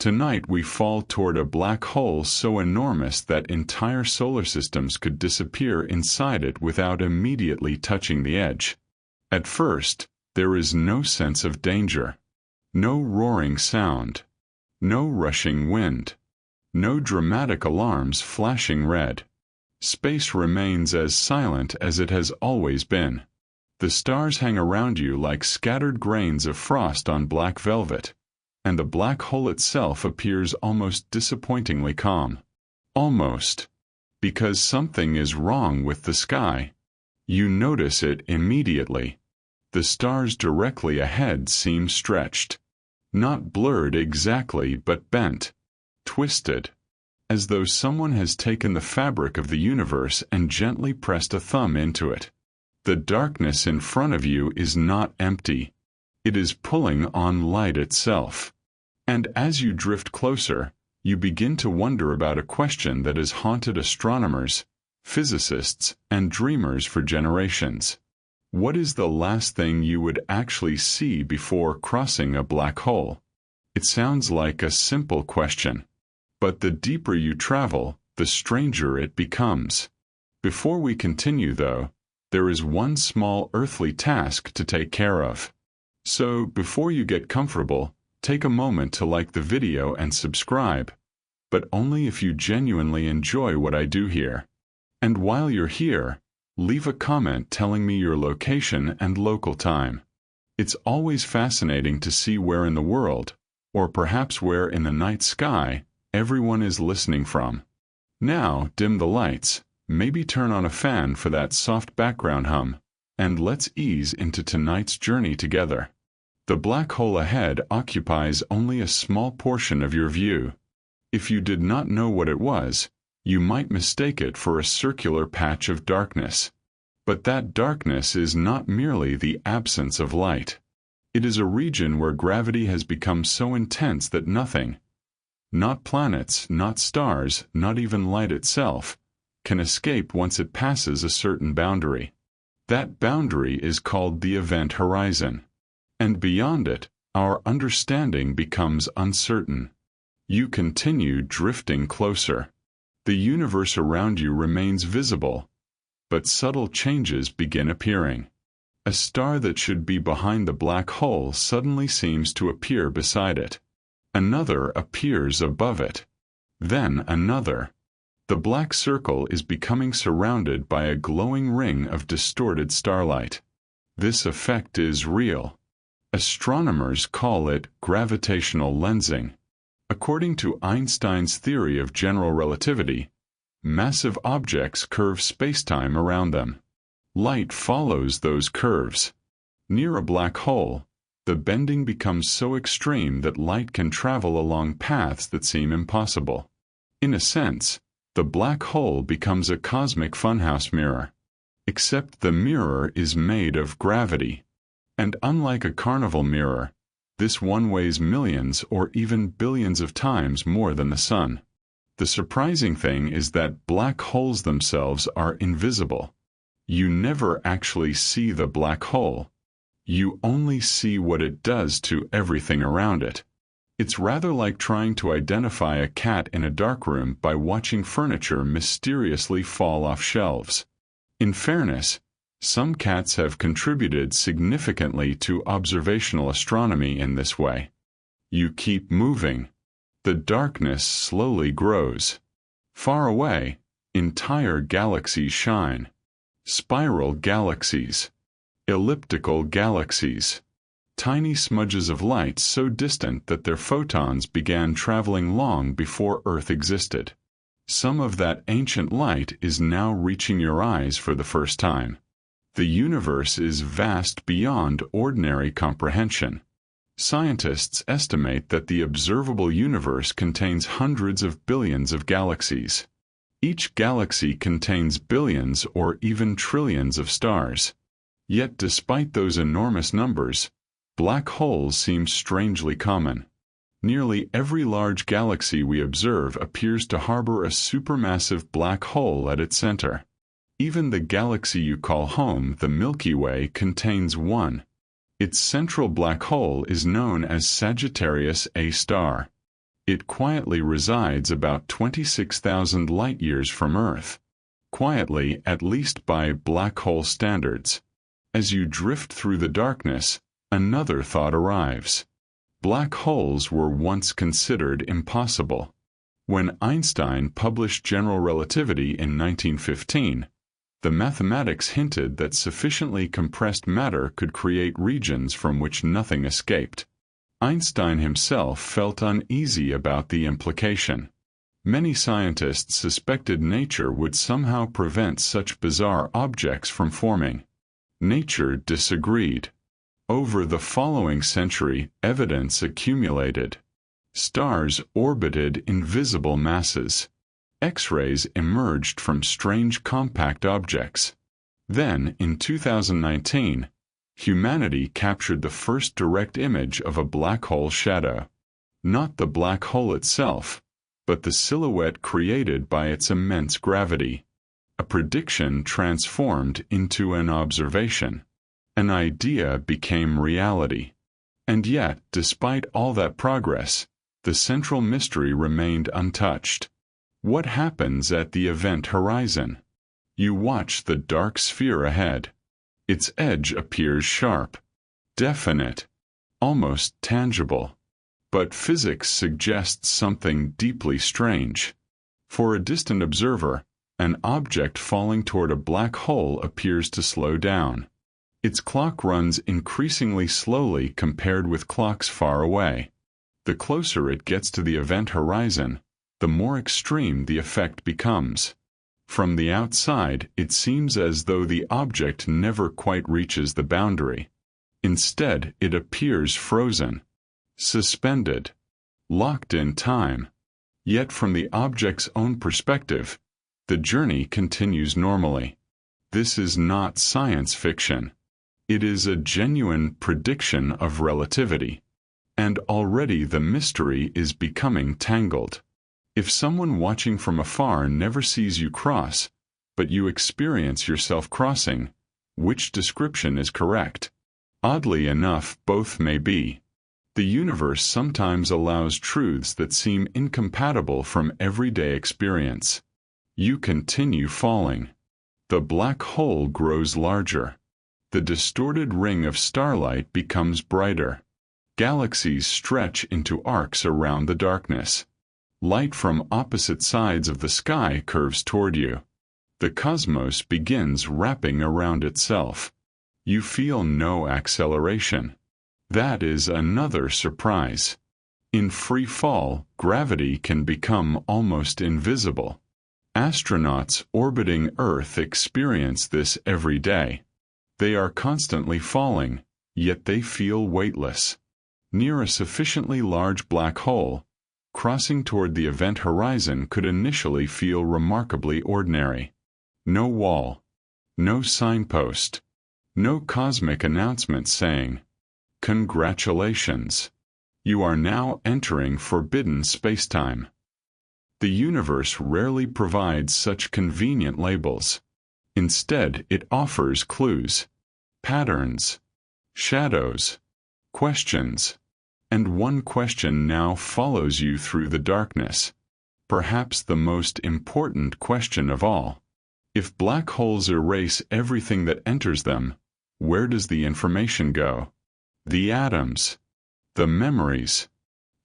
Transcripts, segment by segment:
Tonight we fall toward a black hole so enormous that entire solar systems could disappear inside it without immediately touching the edge. At first, there is no sense of danger, no roaring sound, no rushing wind, no dramatic alarms flashing red. Space remains as silent as it has always been. The stars hang around you like scattered grains of frost on black velvet, and the black hole itself appears almost disappointingly calm. Almost. Because something is wrong with the sky. You notice it immediately. The stars directly ahead seem stretched. Not blurred exactly, but bent, twisted, as though someone has taken the fabric of the universe and gently pressed a thumb into it. The darkness in front of you is not empty. It is pulling on light itself. And as you drift closer, you begin to wonder about a question that has haunted astronomers, physicists, and dreamers for generations. What is the last thing you would actually see before crossing a black hole? It sounds like a simple question, but the deeper you travel, the stranger it becomes. Before we continue, though, there is one small earthly task to take care of. So, before you get comfortable, take a moment to like the video and subscribe, but only if you genuinely enjoy what I do here. And while you're here, leave a comment telling me your location and local time. It's always fascinating to see where in the world, or perhaps where in the night sky, everyone is listening from. Now, dim the lights, maybe turn on a fan for that soft background hum, and let's ease into tonight's journey together. The black hole ahead occupies only a small portion of your view. If you did not know what it was, you might mistake it for a circular patch of darkness. But that darkness is not merely the absence of light. It is a region where gravity has become so intense that nothing, not planets, not stars, not even light itself, can escape once it passes a certain boundary. That boundary is called the event horizon. And beyond it, our understanding becomes uncertain. You continue drifting closer. The universe around you remains visible, but subtle changes begin appearing. A star that should be behind the black hole suddenly seems to appear beside it. Another appears above it. Then another. The black circle is becoming surrounded by a glowing ring of distorted starlight. This effect is real. Astronomers call it gravitational lensing. According to Einstein's theory of general relativity, massive objects curve spacetime around them. Light follows those curves. Near a black hole, the bending becomes so extreme that light can travel along paths that seem impossible. In a sense, the black hole becomes a cosmic funhouse mirror. Except the mirror is made of gravity. And unlike a carnival mirror, this one weighs millions or even billions of times more than the sun. The surprising thing is that black holes themselves are invisible. You never actually see the black hole. You only see what it does to everything around it. It's rather like trying to identify a cat in a dark room by watching furniture mysteriously fall off shelves. In fairness, some cats have contributed significantly to observational astronomy in this way. You keep moving. The darkness slowly grows. Far away, entire galaxies shine. Spiral galaxies. Elliptical galaxies. Tiny smudges of light so distant that their photons began traveling long before Earth existed. Some of that ancient light is now reaching your eyes for the first time. The universe is vast beyond ordinary comprehension. Scientists estimate that the observable universe contains hundreds of billions of galaxies. Each galaxy contains billions or even trillions of stars. Yet despite those enormous numbers, black holes seem strangely common. Nearly every large galaxy we observe appears to harbor a supermassive black hole at its center. Even the galaxy you call home, the Milky Way, contains one. Its central black hole is known as Sagittarius A star. It quietly resides about 26,000 light-years from Earth. Quietly, at least by black hole standards. As you drift through the darkness, another thought arrives. Black holes were once considered impossible. When Einstein published general relativity in 1915, the mathematics hinted that sufficiently compressed matter could create regions from which nothing escaped. Einstein himself felt uneasy about the implication. Many scientists suspected nature would somehow prevent such bizarre objects from forming. Nature disagreed. Over the following century, evidence accumulated. Stars orbited invisible masses. X-rays emerged from strange compact objects. Then, in 2019, humanity captured the first direct image of a black hole shadow. Not the black hole itself, but the silhouette created by its immense gravity. A prediction transformed into an observation. An idea became reality. And yet, despite all that progress, the central mystery remained untouched. What happens at the event horizon? You watch the dark sphere ahead. Its edge appears sharp, definite, almost tangible. But physics suggests something deeply strange. For a distant observer, an object falling toward a black hole appears to slow down. Its clock runs increasingly slowly compared with clocks far away. The closer it gets to the event horizon, the more extreme the effect becomes. From the outside, it seems as though the object never quite reaches the boundary. Instead, it appears frozen, suspended, locked in time. Yet from the object's own perspective, the journey continues normally. This is not science fiction. It is a genuine prediction of relativity. And already the mystery is becoming tangled. If someone watching from afar never sees you cross, but you experience yourself crossing, which description is correct? Oddly enough, both may be. The universe sometimes allows truths that seem incompatible from everyday experience. You continue falling. The black hole grows larger. The distorted ring of starlight becomes brighter. Galaxies stretch into arcs around the darkness. Light from opposite sides of the sky curves toward you. The cosmos begins wrapping around itself. You feel no acceleration. That is another surprise. In free fall, gravity can become almost invisible. Astronauts orbiting Earth experience this every day. They are constantly falling, yet they feel weightless. Near a sufficiently large black hole, crossing toward the event horizon could initially feel remarkably ordinary. No wall, no signpost, no cosmic announcement saying, "Congratulations, you are now entering forbidden spacetime." The universe rarely provides such convenient labels. Instead, it offers clues, patterns, shadows, questions. And one question now follows you through the darkness. Perhaps the most important question of all. If black holes erase everything that enters them, where does the information go? The atoms, the memories,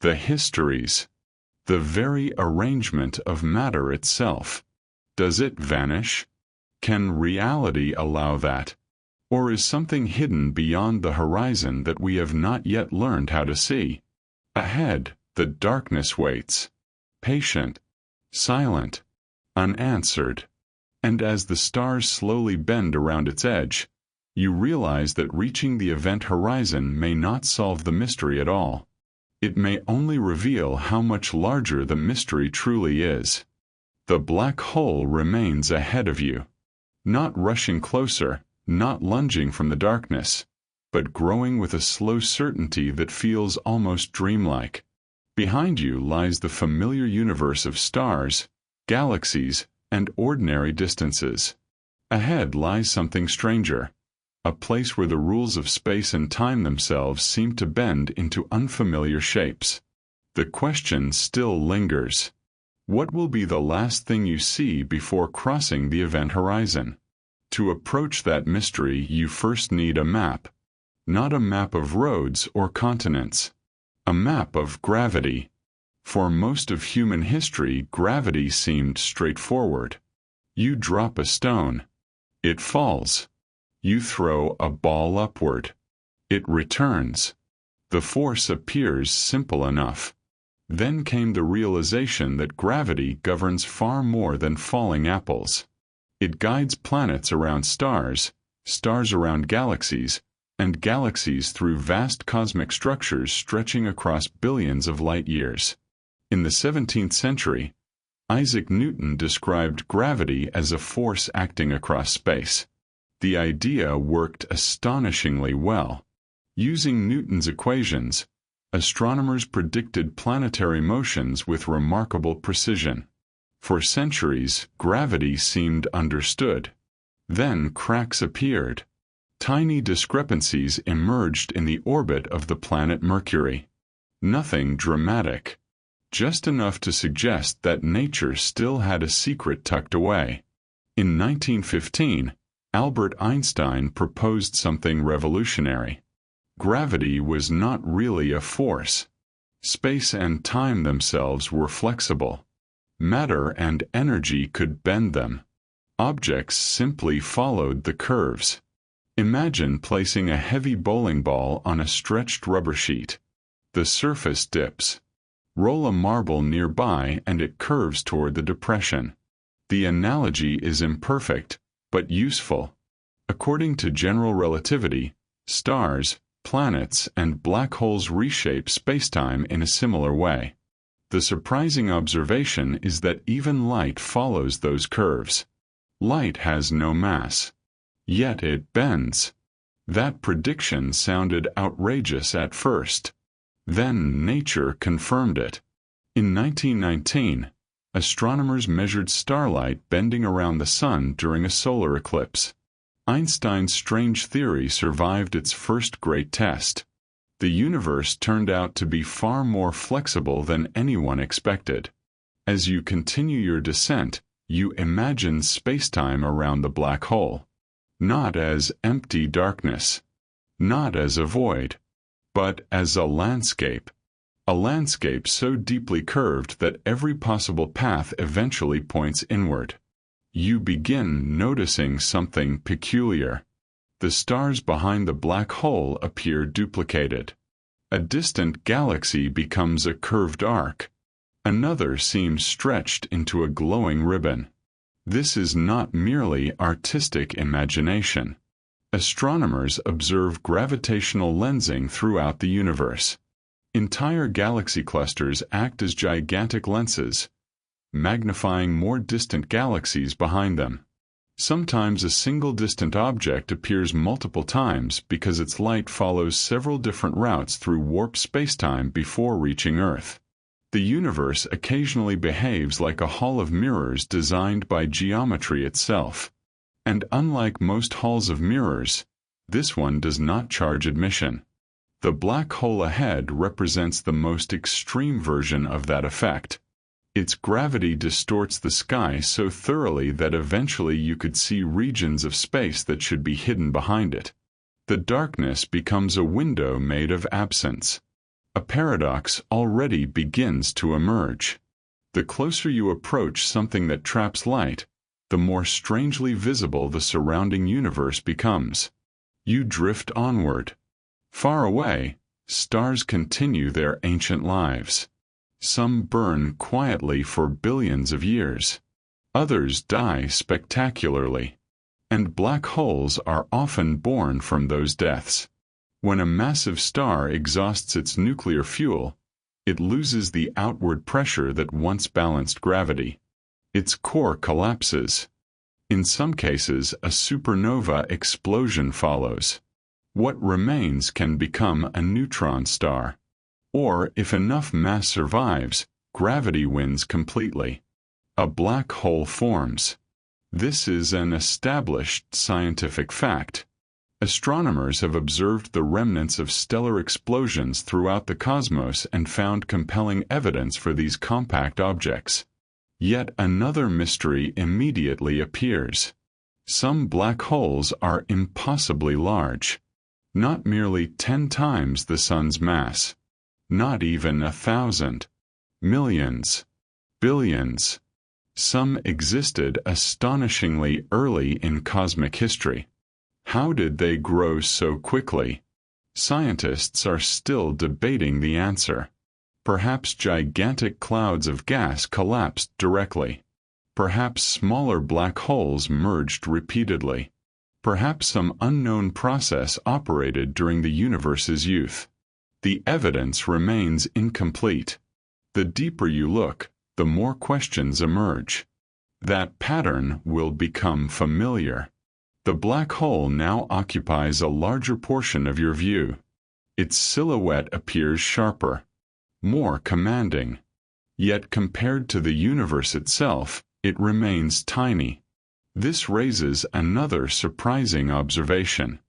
the histories, the very arrangement of matter itself. Does it vanish? Can reality allow that? Or is something hidden beyond the horizon that we have not yet learned how to see? Ahead, the darkness waits, patient, silent, unanswered. And as the stars slowly bend around its edge, you realize that reaching the event horizon may not solve the mystery at all. It may only reveal how much larger the mystery truly is. The black hole remains ahead of you, not rushing closer, not lunging from the darkness, but growing with a slow certainty that feels almost dreamlike. Behind you lies the familiar universe of stars, galaxies, and ordinary distances. Ahead lies something stranger, a place where the rules of space and time themselves seem to bend into unfamiliar shapes. The question still lingers. What will be the last thing you see before crossing the event horizon? To approach that mystery, you first need a map. Not a map of roads or continents. A map of gravity. For most of human history, gravity seemed straightforward. You drop a stone. It falls. You throw a ball upward. It returns. The force appears simple enough. Then came the realization that gravity governs far more than falling apples. It guides planets around stars, stars around galaxies, and galaxies through vast cosmic structures stretching across billions of light years. In the 17th century, Isaac Newton described gravity as a force acting across space. The idea worked astonishingly well. Using Newton's equations, astronomers predicted planetary motions with remarkable precision. For centuries, gravity seemed understood. Then cracks appeared. Tiny discrepancies emerged in the orbit of the planet Mercury. Nothing dramatic. Just enough to suggest that nature still had a secret tucked away. In 1915, Albert Einstein proposed something revolutionary. Gravity was not really a force. Space and time themselves were flexible. Matter and energy could bend them. Objects simply followed the curves. Imagine placing a heavy bowling ball on a stretched rubber sheet. The surface dips. Roll a marble nearby and it curves toward the depression. The analogy is imperfect, but useful. According to general relativity, stars, planets, and black holes reshape spacetime in a similar way. The surprising observation is that even light follows those curves. Light has no mass. Yet it bends. That prediction sounded outrageous at first. Then nature confirmed it. In 1919, astronomers measured starlight bending around the sun during a solar eclipse. Einstein's strange theory survived its first great test. The universe turned out to be far more flexible than anyone expected. As you continue your descent, you imagine spacetime around the black hole. Not as empty darkness. Not as a void. But as a landscape so deeply curved that every possible path eventually points inward. You begin noticing something peculiar. The stars behind the black hole appear duplicated. A distant galaxy becomes a curved arc. Another seems stretched into a glowing ribbon. This is not merely artistic imagination. Astronomers observe gravitational lensing throughout the universe. Entire galaxy clusters act as gigantic lenses, magnifying more distant galaxies behind them. Sometimes a single distant object appears multiple times because its light follows several different routes through warped spacetime before reaching Earth. The universe occasionally behaves like a hall of mirrors designed by geometry itself. And unlike most halls of mirrors, this one does not charge admission. The black hole ahead represents the most extreme version of that effect. Its gravity distorts the sky so thoroughly that eventually you could see regions of space that should be hidden behind it. The darkness becomes a window made of absence. A paradox already begins to emerge. The closer you approach something that traps light, the more strangely visible the surrounding universe becomes. You drift onward. Far away, stars continue their ancient lives. Some burn quietly for billions of years. Others die spectacularly. And black holes are often born from those deaths. When a massive star exhausts its nuclear fuel, it loses the outward pressure that once balanced gravity. Its core collapses. In some cases, a supernova explosion follows. What remains can become a neutron star. Or, if enough mass survives, gravity wins completely. A black hole forms. This is an established scientific fact. Astronomers have observed the remnants of stellar explosions throughout the cosmos and found compelling evidence for these compact objects. Yet another mystery immediately appears. Some black holes are impossibly large. Not merely 10 times the Sun's mass. Not even 1,000. Millions. Billions. Some existed astonishingly early in cosmic history. How did they grow so quickly? Scientists are still debating the answer. Perhaps gigantic clouds of gas collapsed directly. Perhaps smaller black holes merged repeatedly. Perhaps some unknown process operated during the universe's youth. The evidence remains incomplete. The deeper you look, the more questions emerge. That pattern will become familiar. The black hole now occupies a larger portion of your view. Its silhouette appears sharper, more commanding. Yet compared to the universe itself, it remains tiny. This raises another surprising observation.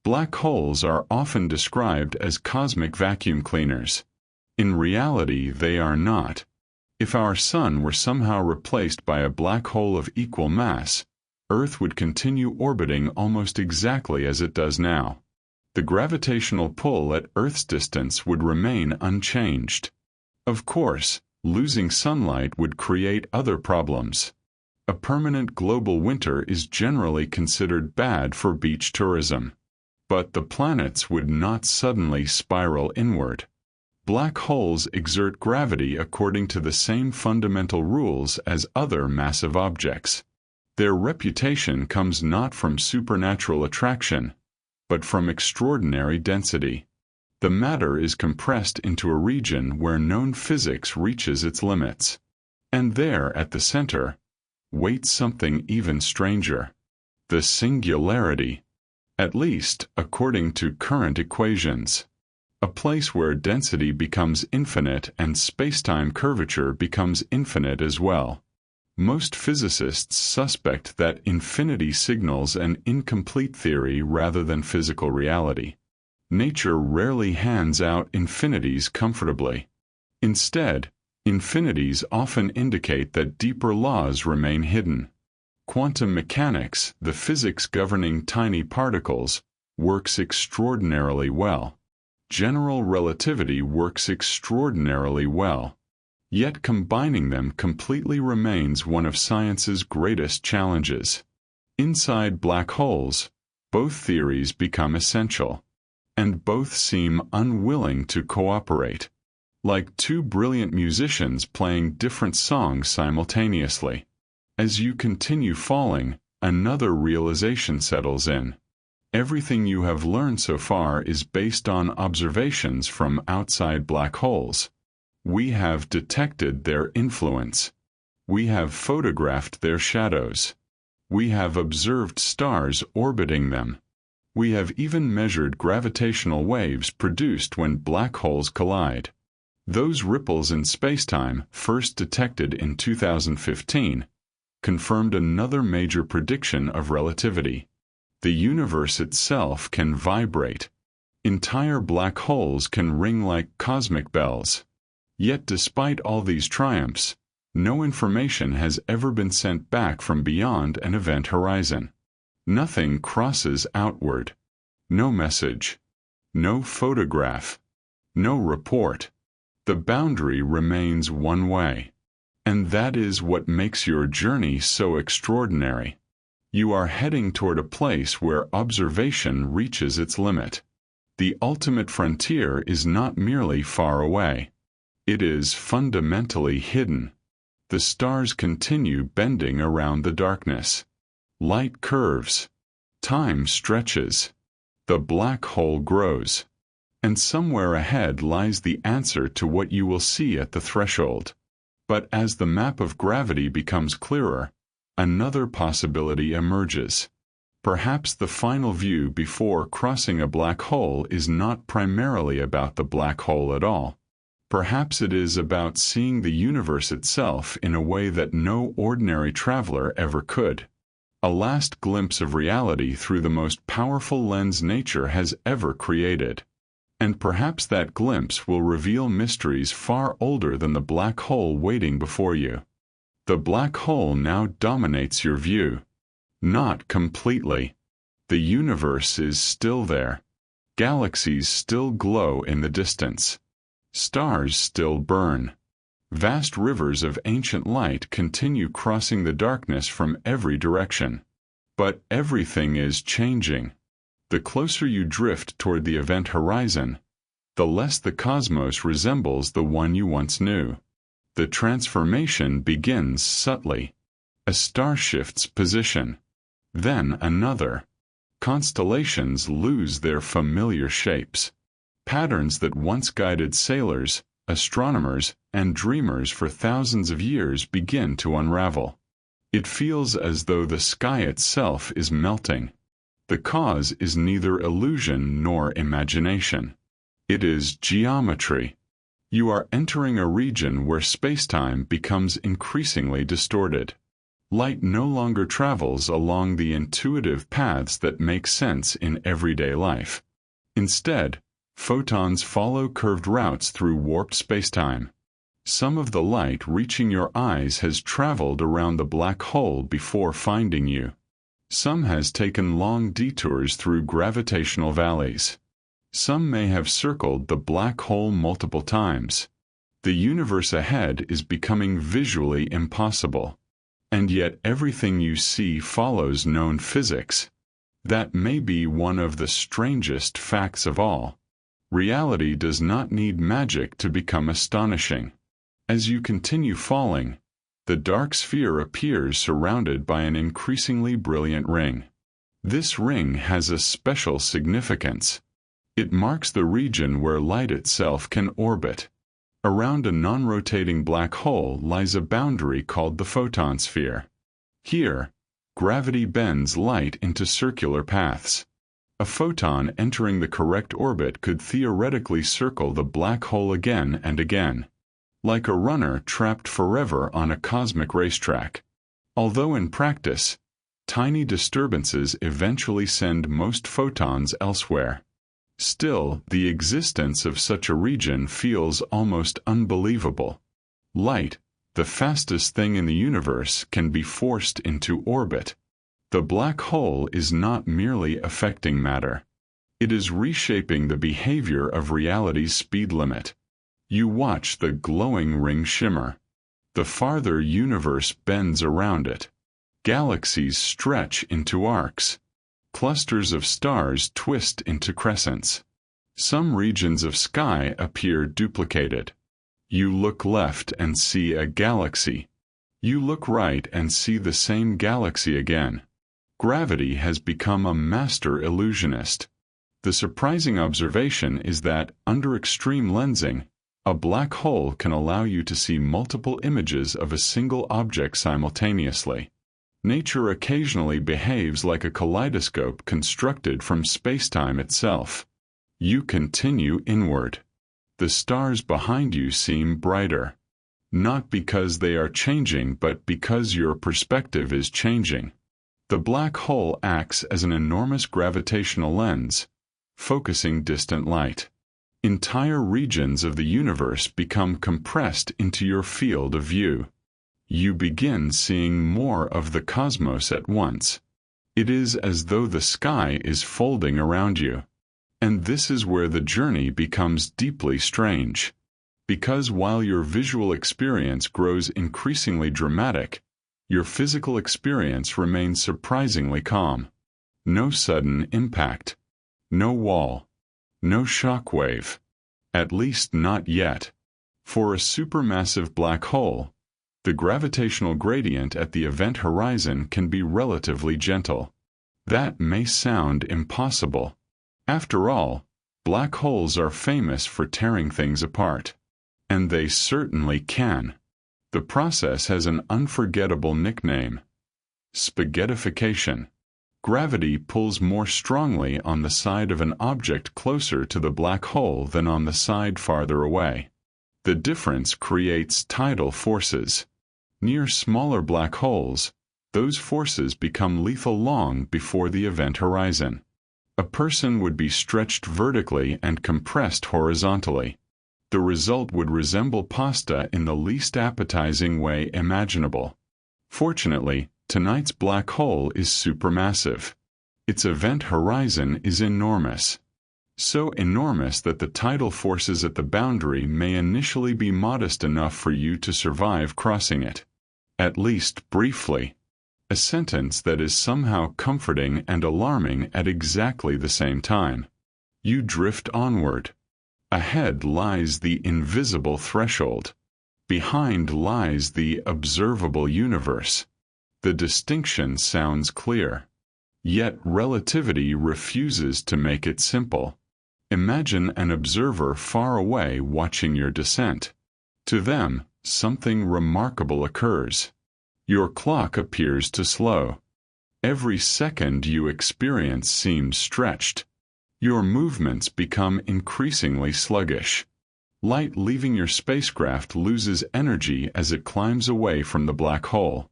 Black holes are often described as cosmic vacuum cleaners. In reality, they are not. If our Sun were somehow replaced by a black hole of equal mass, Earth would continue orbiting almost exactly as it does now. The gravitational pull at Earth's distance would remain unchanged. Of course, losing sunlight would create other problems. A permanent global winter is generally considered bad for beach tourism. But the planets would not suddenly spiral inward. Black holes exert gravity according to the same fundamental rules as other massive objects. Their reputation comes not from supernatural attraction, but from extraordinary density. The matter is compressed into a region where known physics reaches its limits. And there, at the center, waits something even stranger. The singularity. At least, according to current equations. A place where density becomes infinite and spacetime curvature becomes infinite as well. Most physicists suspect that infinity signals an incomplete theory rather than physical reality. Nature rarely hands out infinities comfortably. Instead, infinities often indicate that deeper laws remain hidden. Quantum mechanics, the physics governing tiny particles, works extraordinarily well. General relativity works extraordinarily well. Yet combining them completely remains one of science's greatest challenges. Inside black holes, both theories become essential, and both seem unwilling to cooperate, like two brilliant musicians playing different songs simultaneously. As you continue falling, another realization settles in. Everything you have learned so far is based on observations from outside black holes. We have detected their influence. We have photographed their shadows. We have observed stars orbiting them. We have even measured gravitational waves produced when black holes collide. Those ripples in spacetime, first detected in 2015, confirmed another major prediction of relativity. The universe itself can vibrate. Entire black holes can ring like cosmic bells. Yet despite all these triumphs, no information has ever been sent back from beyond an event horizon. Nothing crosses outward. No message. No photograph. No report. The boundary remains one way. And that is what makes your journey so extraordinary. You are heading toward a place where observation reaches its limit. The ultimate frontier is not merely far away. It is fundamentally hidden. The stars continue bending around the darkness. Light curves. Time stretches. The black hole grows. And somewhere ahead lies the answer to what you will see at the threshold. But as the map of gravity becomes clearer, another possibility emerges. Perhaps the final view before crossing a black hole is not primarily about the black hole at all. Perhaps it is about seeing the universe itself in a way that no ordinary traveler ever could. a last glimpse of reality through the most powerful lens nature has ever created. And perhaps that glimpse will reveal mysteries far older than the black hole waiting before you. The black hole now dominates your view. Not completely. The universe is still there. Galaxies still glow in the distance. Stars still burn. Vast rivers of ancient light continue crossing the darkness from every direction. But everything is changing. The closer you drift toward the event horizon, the less the cosmos resembles the one you once knew. The transformation begins subtly. A star shifts position. Then another. Constellations lose their familiar shapes. Patterns that once guided sailors, astronomers, and dreamers for thousands of years begin to unravel. It feels as though the sky itself is melting. The cause is neither illusion nor imagination. It is geometry. You are entering a region where space-time becomes increasingly distorted. Light no longer travels along the intuitive paths that make sense in everyday life. Instead, photons follow curved routes through warped spacetime. Some of the light reaching your eyes has traveled around the black hole before finding you. Some has taken long detours through gravitational valleys. Some may have circled the black hole multiple times. The universe ahead is becoming visually impossible. And yet everything you see follows known physics. That may be one of the strangest facts of all. Reality does not need magic to become astonishing. As you continue falling, the dark sphere appears surrounded by an increasingly brilliant ring. This ring has a special significance. It marks the region where light itself can orbit. Around a non-rotating black hole lies a boundary called the photon sphere. Here, gravity bends light into circular paths. A photon entering the correct orbit could theoretically circle the black hole again and again, like a runner trapped forever on a cosmic racetrack. Although in practice, tiny disturbances eventually send most photons elsewhere. Still, the existence of such a region feels almost unbelievable. Light, the fastest thing in the universe, can be forced into orbit. The black hole is not merely affecting matter. It is reshaping the behavior of reality's speed limit. You watch the glowing ring shimmer. The farther universe bends around it. Galaxies stretch into arcs. Clusters of stars twist into crescents. Some regions of sky appear duplicated. You look left and see a galaxy. You look right and see the same galaxy again. Gravity has become a master illusionist. The surprising observation is that, under extreme lensing, a black hole can allow you to see multiple images of a single object simultaneously. Nature occasionally behaves like a kaleidoscope constructed from spacetime itself. You continue inward. The stars behind you seem brighter. Not because they are changing, but because your perspective is changing. The black hole acts as an enormous gravitational lens, focusing distant light. Entire regions of the universe become compressed into your field of view. You begin seeing more of the cosmos at once. It is as though the sky is folding around you. And this is where the journey becomes deeply strange. Because while your visual experience grows increasingly dramatic, your physical experience remains surprisingly calm. No sudden impact. No wall. No shock wave. At least not yet. For a supermassive black hole, the gravitational gradient at the event horizon can be relatively gentle. That may sound impossible. After all, black holes are famous for tearing things apart. And they certainly can. The process has an unforgettable nickname: spaghettification. Gravity pulls more strongly on the side of an object closer to the black hole than on the side farther away. The difference creates tidal forces. Near smaller black holes, those forces become lethal long before the event horizon. A person would be stretched vertically and compressed horizontally. The result would resemble pasta in the least appetizing way imaginable. Fortunately, tonight's black hole is supermassive. Its event horizon is enormous. So enormous that the tidal forces at the boundary may initially be modest enough for you to survive crossing it. At least briefly. A sentence that is somehow comforting and alarming at exactly the same time. You drift onward. Ahead lies the invisible threshold. Behind lies the observable universe. The distinction sounds clear. Yet relativity refuses to make it simple. Imagine an observer far away watching your descent. To them, something remarkable occurs. Your clock appears to slow. Every second you experience seems stretched. Your movements become increasingly sluggish. Light leaving your spacecraft loses energy as it climbs away from the black hole.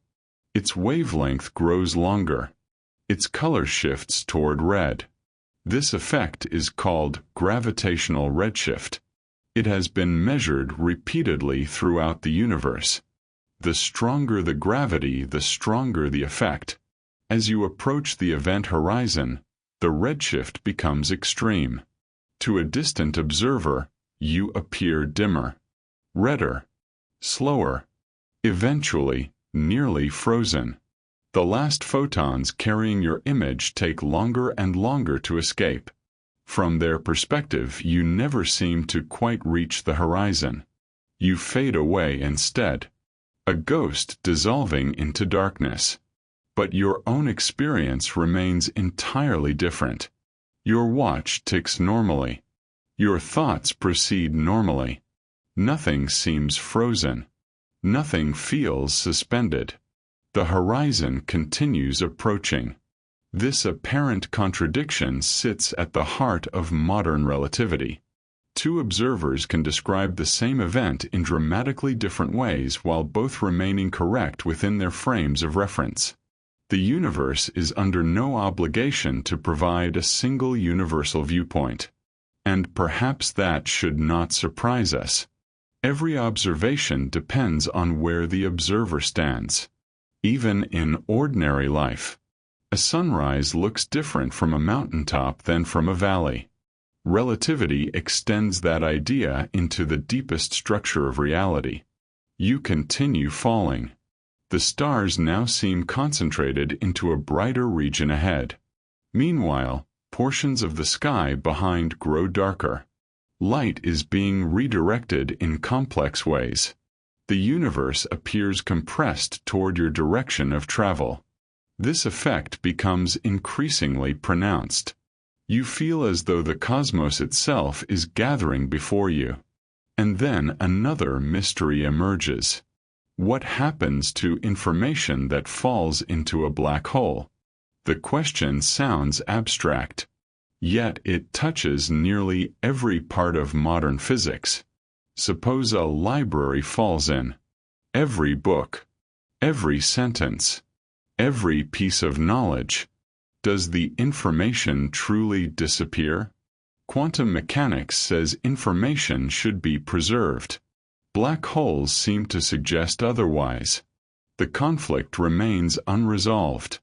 Its wavelength grows longer. Its color shifts toward red. This effect is called gravitational redshift. It has been measured repeatedly throughout the universe. The stronger the gravity, the stronger the effect. As you approach the event horizon, the redshift becomes extreme. To a distant observer, you appear dimmer, redder, slower, eventually nearly frozen. The last photons carrying your image take longer and longer to escape. From their perspective, you never seem to quite reach the horizon. You fade away instead, a ghost dissolving into darkness. But your own experience remains entirely different. Your watch ticks normally. Your thoughts proceed normally. Nothing seems frozen. Nothing feels suspended. The horizon continues approaching. This apparent contradiction sits at the heart of modern relativity. Two observers can describe the same event in dramatically different ways while both remaining correct within their frames of reference. The universe is under no obligation to provide a single universal viewpoint. And perhaps that should not surprise us. Every observation depends on where the observer stands. Even in ordinary life, a sunrise looks different from a mountaintop than from a valley. Relativity extends that idea into the deepest structure of reality. You continue falling. The stars now seem concentrated into a brighter region ahead. Meanwhile, portions of the sky behind grow darker. Light is being redirected in complex ways. The universe appears compressed toward your direction of travel. This effect becomes increasingly pronounced. You feel as though the cosmos itself is gathering before you. And then another mystery emerges. What happens to information that falls into a black hole? The question sounds abstract. Yet it touches nearly every part of modern physics. Suppose a library falls in. Every book, every sentence, every piece of knowledge. Does the information truly disappear? Quantum mechanics says information should be preserved. Black holes seem to suggest otherwise. The conflict remains unresolved.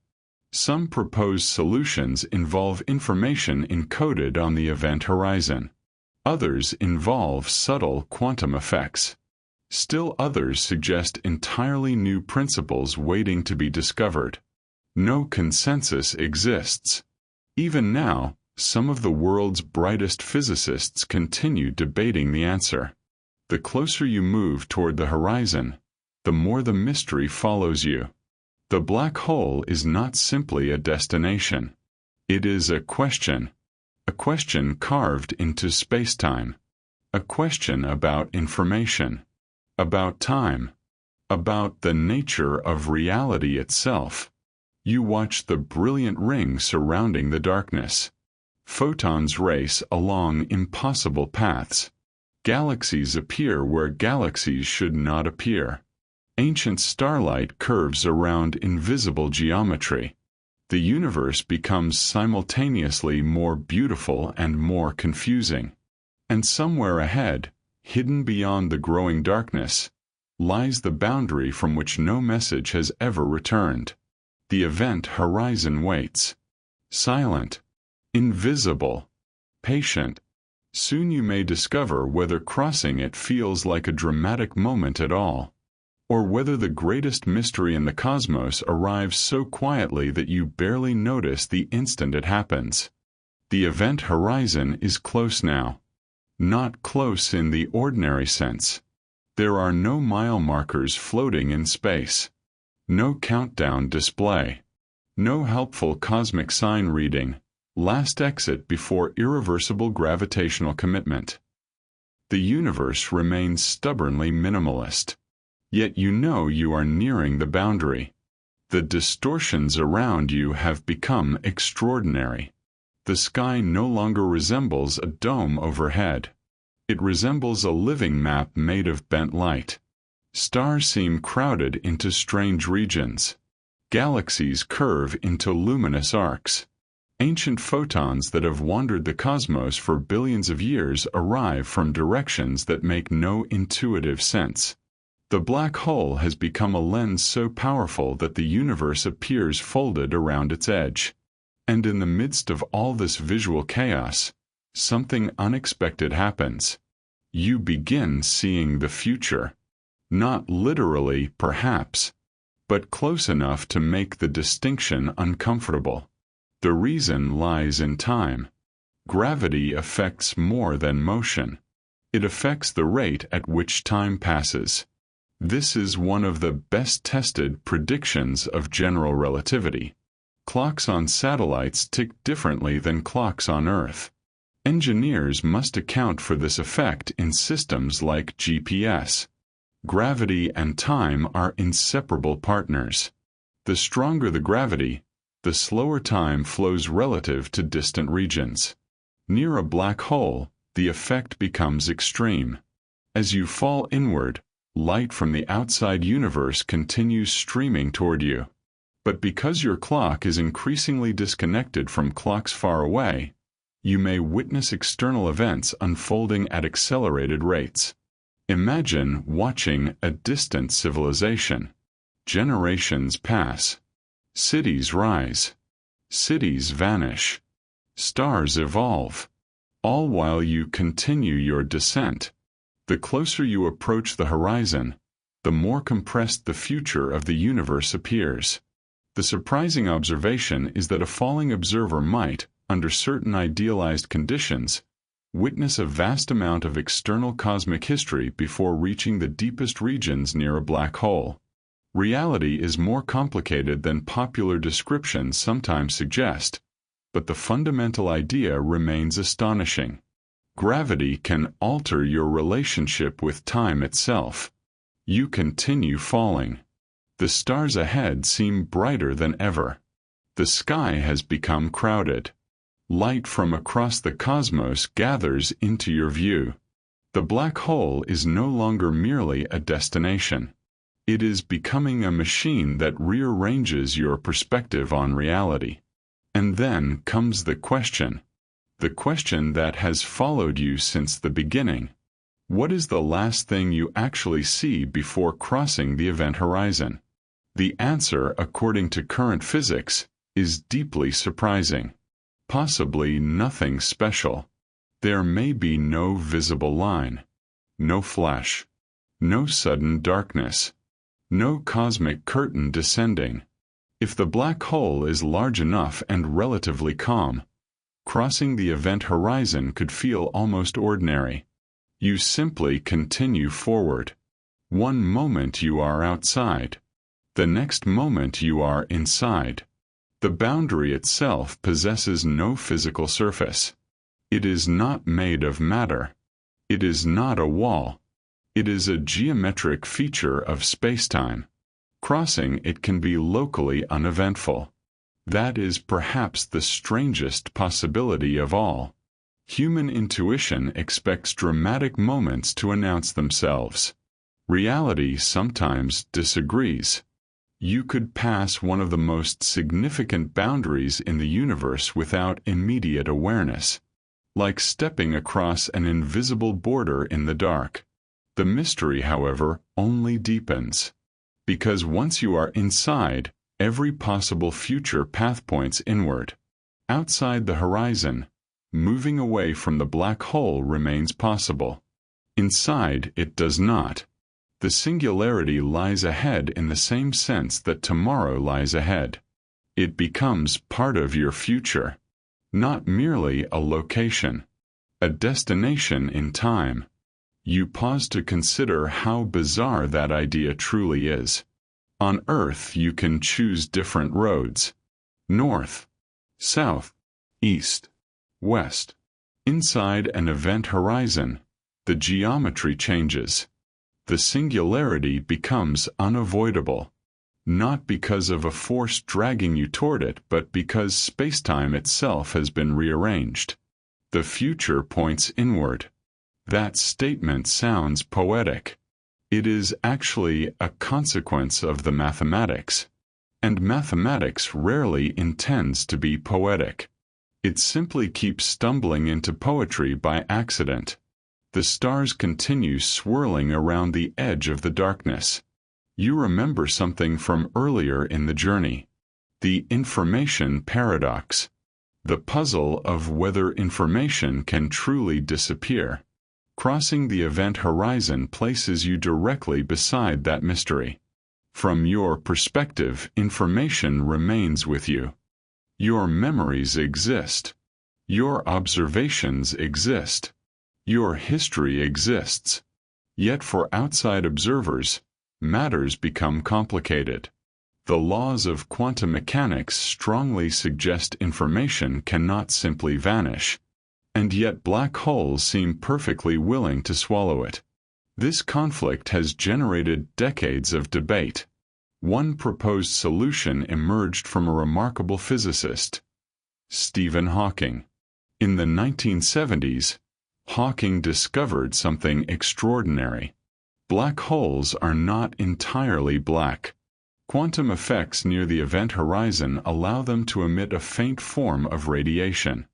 Some proposed solutions involve information encoded on the event horizon. Others involve subtle quantum effects. Still others suggest entirely new principles waiting to be discovered. No consensus exists. Even now, some of the world's brightest physicists continue debating the answer. The closer you move toward the horizon, the more the mystery follows you. The black hole is not simply a destination. It is a question carved into space-time, a question about information, about time, about the nature of reality itself. You watch the brilliant ring surrounding the darkness. Photons race along impossible paths. Galaxies appear where galaxies should not appear. Ancient starlight curves around invisible geometry. The universe becomes simultaneously more beautiful and more confusing. And somewhere ahead, hidden beyond the growing darkness, lies the boundary from which no message has ever returned. The event horizon waits. Silent, invisible, patient. Soon you may discover whether crossing it feels like a dramatic moment at all, or whether the greatest mystery in the cosmos arrives so quietly that you barely notice the instant it happens. The event horizon is close now. Not close in the ordinary sense. There are no mile markers floating in space. No countdown display. No helpful cosmic sign reading, last exit before irreversible gravitational commitment. The universe remains stubbornly minimalist. Yet you know you are nearing the boundary. The distortions around you have become extraordinary. The sky no longer resembles a dome overhead. It resembles a living map made of bent light. Stars seem crowded into strange regions. Galaxies curve into luminous arcs. Ancient photons that have wandered the cosmos for billions of years arrive from directions that make no intuitive sense. The black hole has become a lens so powerful that the universe appears folded around its edge. And in the midst of all this visual chaos, something unexpected happens. You begin seeing the future. Not literally, perhaps, but close enough to make the distinction uncomfortable. The reason lies in time. Gravity affects more than motion. It affects the rate at which time passes. This is one of the best-tested predictions of general relativity. Clocks on satellites tick differently than clocks on Earth. Engineers must account for this effect in systems like GPS. Gravity and time are inseparable partners. The stronger the gravity, the slower time flows relative to distant regions. Near a black hole, the effect becomes extreme. As you fall inward, light from the outside universe continues streaming toward you. But because your clock is increasingly disconnected from clocks far away, you may witness external events unfolding at accelerated rates. Imagine watching a distant civilization. Generations pass. Cities rise. Cities vanish. Stars evolve. All while you continue your descent. The closer you approach the horizon, the more compressed the future of the universe appears. The surprising observation is that a falling observer might, under certain idealized conditions, witness a vast amount of external cosmic history before reaching the deepest regions near a black hole. Reality is more complicated than popular descriptions sometimes suggest, but the fundamental idea remains astonishing. Gravity can alter your relationship with time itself. You continue falling. The stars ahead seem brighter than ever. The sky has become crowded. Light from across the cosmos gathers into your view. The black hole is no longer merely a destination. It is becoming a machine that rearranges your perspective on reality. And then comes the question that has followed you since the beginning. What is the last thing you actually see before crossing the event horizon? The answer, according to current physics, is deeply surprising. Possibly nothing special. There may be no visible line, no flash, no sudden darkness, no cosmic curtain descending. If the black hole is large enough and relatively calm, crossing the event horizon could feel almost ordinary. You simply continue forward. One moment you are outside. The next moment you are inside. The boundary itself possesses no physical surface. It is not made of matter. It is not a wall. It is a geometric feature of spacetime. Crossing it can be locally uneventful. That is perhaps the strangest possibility of all. Human intuition expects dramatic moments to announce themselves. Reality sometimes disagrees. You could pass one of the most significant boundaries in the universe without immediate awareness, like stepping across an invisible border in the dark. The mystery, however, only deepens. Because once you are inside, every possible future path points inward. Outside the horizon, moving away from the black hole remains possible. Inside, it does not. The singularity lies ahead in the same sense that tomorrow lies ahead. It becomes part of your future, not merely a location, a destination in time. You pause to consider how bizarre that idea truly is. On Earth, you can choose different roads: north, south, east, west. Inside an event horizon, the geometry changes. The singularity becomes unavoidable, not because of a force dragging you toward it, but because spacetime itself has been rearranged. The future points inward. That statement sounds poetic. It is actually a consequence of the mathematics. And mathematics rarely intends to be poetic. It simply keeps stumbling into poetry by accident. The stars continue swirling around the edge of the darkness. You remember something from earlier in the journey. The information paradox. The puzzle of whether information can truly disappear. Crossing the event horizon places you directly beside that mystery. From your perspective, information remains with you. Your memories exist. Your observations exist. Your history exists. Yet for outside observers, matters become complicated. The laws of quantum mechanics strongly suggest information cannot simply vanish, and yet black holes seem perfectly willing to swallow it. This conflict has generated decades of debate. One proposed solution emerged from a remarkable physicist, Stephen Hawking. In the 1970s, Hawking discovered something extraordinary. Black holes are not entirely black. Quantum effects near the event horizon allow them to emit a faint form of radiation.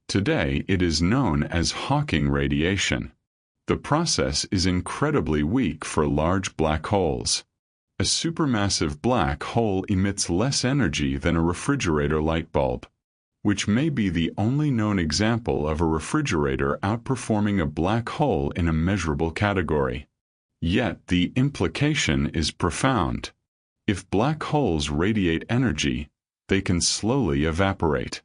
Today, it is known as Hawking radiation. The process is incredibly weak for large black holes. A supermassive black hole emits less energy than a refrigerator light bulb, which may be the only known example of a refrigerator outperforming a black hole in a measurable category. Yet the implication is profound. If black holes radiate energy, they can slowly evaporate.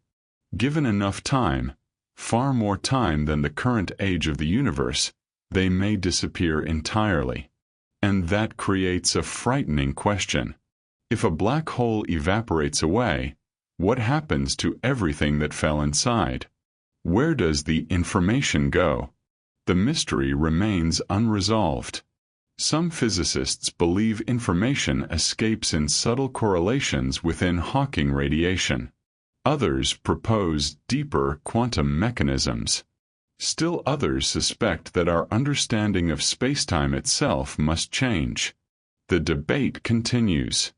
Given enough time, far more time than the current age of the universe, they may disappear entirely. And that creates a frightening question. If a black hole evaporates away, what happens to everything that fell inside? Where does the information go? The mystery remains unresolved. Some physicists believe information escapes in subtle correlations within Hawking radiation. Others propose deeper quantum mechanisms. Still others suspect that our understanding of spacetime itself must change. The debate continues.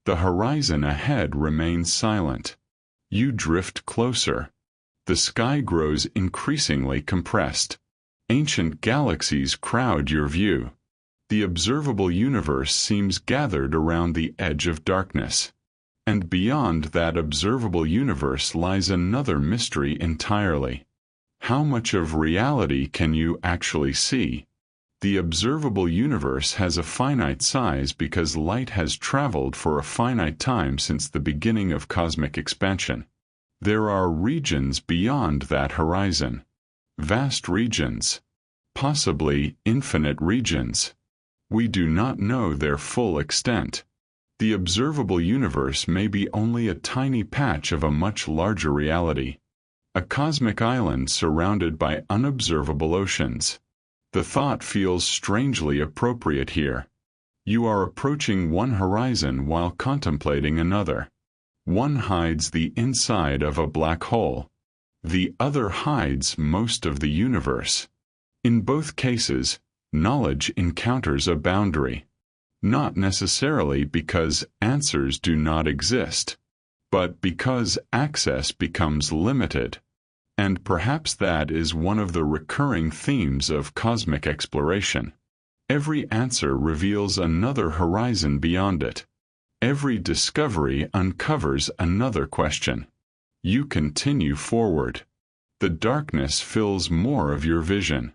The horizon ahead remains silent. You drift closer. The sky grows increasingly compressed. Ancient galaxies crowd your view. The observable universe seems gathered around the edge of darkness. And beyond that observable universe lies another mystery entirely. How much of reality can you actually see? The observable universe has a finite size because light has traveled for a finite time since the beginning of cosmic expansion. There are regions beyond that horizon. Vast regions. Possibly infinite regions. We do not know their full extent. The observable universe may be only a tiny patch of a much larger reality. A cosmic island surrounded by unobservable oceans. The thought feels strangely appropriate here. You are approaching one horizon while contemplating another. One hides the inside of a black hole. The other hides most of the universe. In both cases, knowledge encounters a boundary. Not necessarily because answers do not exist, but because access becomes limited. And perhaps that is one of the recurring themes of cosmic exploration. Every answer reveals another horizon beyond it. Every discovery uncovers another question. You continue forward. The darkness fills more of your vision.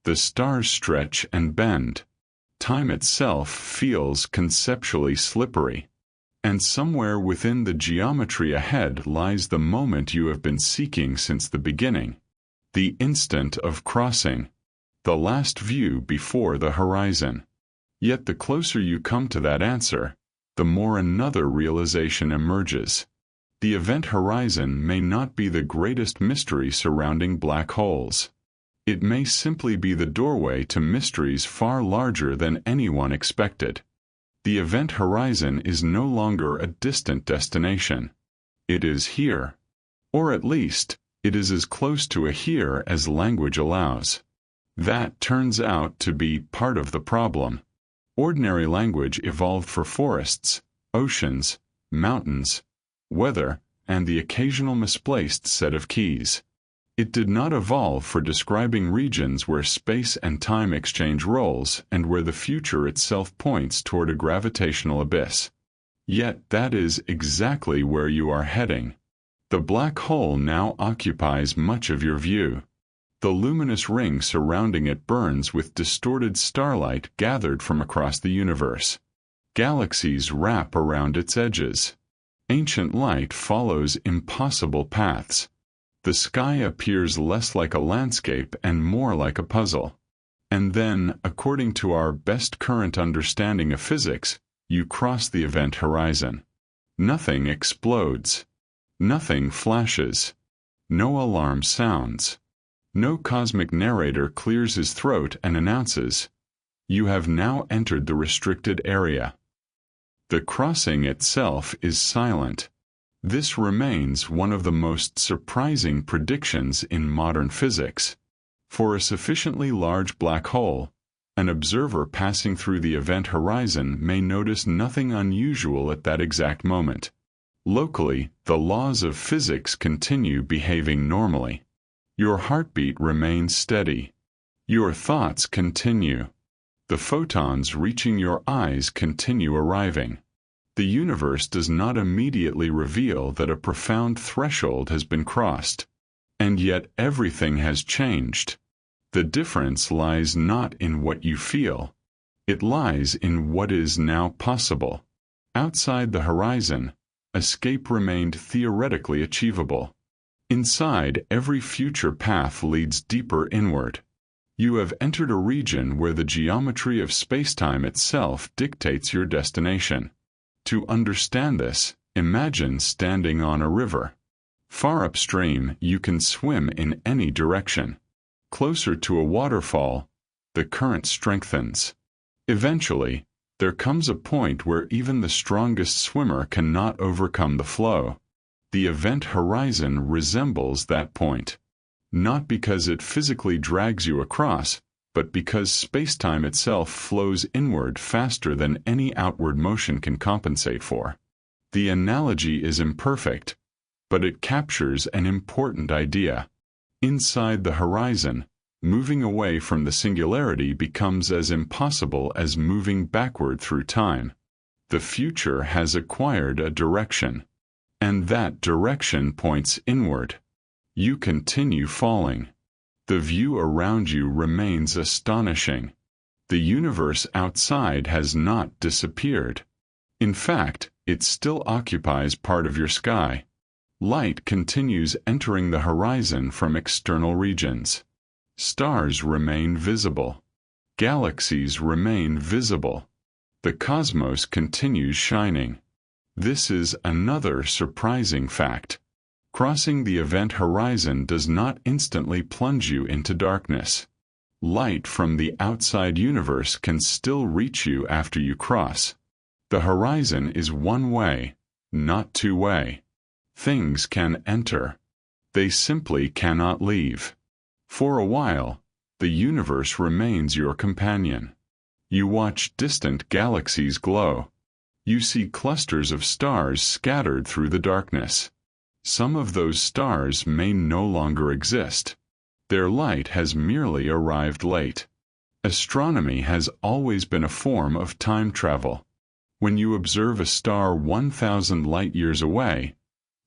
The stars stretch and bend. Time itself feels conceptually slippery. And somewhere within the geometry ahead lies the moment you have been seeking since the beginning. The instant of crossing. The last view before the horizon. Yet the closer you come to that answer, the more another realization emerges. The event horizon may not be the greatest mystery surrounding black holes. It may simply be the doorway to mysteries far larger than anyone expected. The event horizon is no longer a distant destination. It is here. Or at least, it is as close to a here as language allows. That turns out to be part of the problem. Ordinary language evolved for forests, oceans, mountains, weather, and the occasional misplaced set of keys. It did not evolve for describing regions where space and time exchange roles and where the future itself points toward a gravitational abyss. Yet that is exactly where you are heading. The black hole now occupies much of your view. The luminous ring surrounding it burns with distorted starlight gathered from across the universe. Galaxies wrap around its edges. Ancient light follows impossible paths. The sky appears less like a landscape and more like a puzzle. And then, according to our best current understanding of physics, you cross the event horizon. Nothing explodes. Nothing flashes. No alarm sounds. No cosmic narrator clears his throat and announces, "You have now entered the restricted area." The crossing itself is silent. This remains one of the most surprising predictions in modern physics. For a sufficiently large black hole, an observer passing through the event horizon may notice nothing unusual at that exact moment. Locally, the laws of physics continue behaving normally. Your heartbeat remains steady. Your thoughts continue. The photons reaching your eyes continue arriving. The universe does not immediately reveal that a profound threshold has been crossed. And yet everything has changed. The difference lies not in what you feel. It lies in what is now possible. Outside the horizon, escape remained theoretically achievable. Inside, every future path leads deeper inward. You have entered a region where the geometry of spacetime itself dictates your destination. To understand this, imagine standing on a river. Far upstream, you can swim in any direction. Closer to a waterfall, the current strengthens. Eventually, there comes a point where even the strongest swimmer cannot overcome the flow. The event horizon resembles that point. Not because it physically drags you across, but because spacetime itself flows inward faster than any outward motion can compensate for. The analogy is imperfect, but it captures an important idea. Inside the horizon, moving away from the singularity becomes as impossible as moving backward through time. The future has acquired a direction, and that direction points inward. You continue falling. The view around you remains astonishing. The universe outside has not disappeared. In fact, it still occupies part of your sky. Light continues entering the horizon from external regions. Stars remain visible. Galaxies remain visible. The cosmos continues shining. This is another surprising fact. Crossing the event horizon does not instantly plunge you into darkness. Light from the outside universe can still reach you after you cross. The horizon is one way, not two-way. Things can enter. They simply cannot leave. For a while, The universe remains your companion. You watch distant galaxies glow. You see clusters of stars scattered through the darkness. Some of those stars may no longer exist. Their light has merely arrived late. Astronomy has always been a form of time travel. When you observe a star 1,000 light-years away,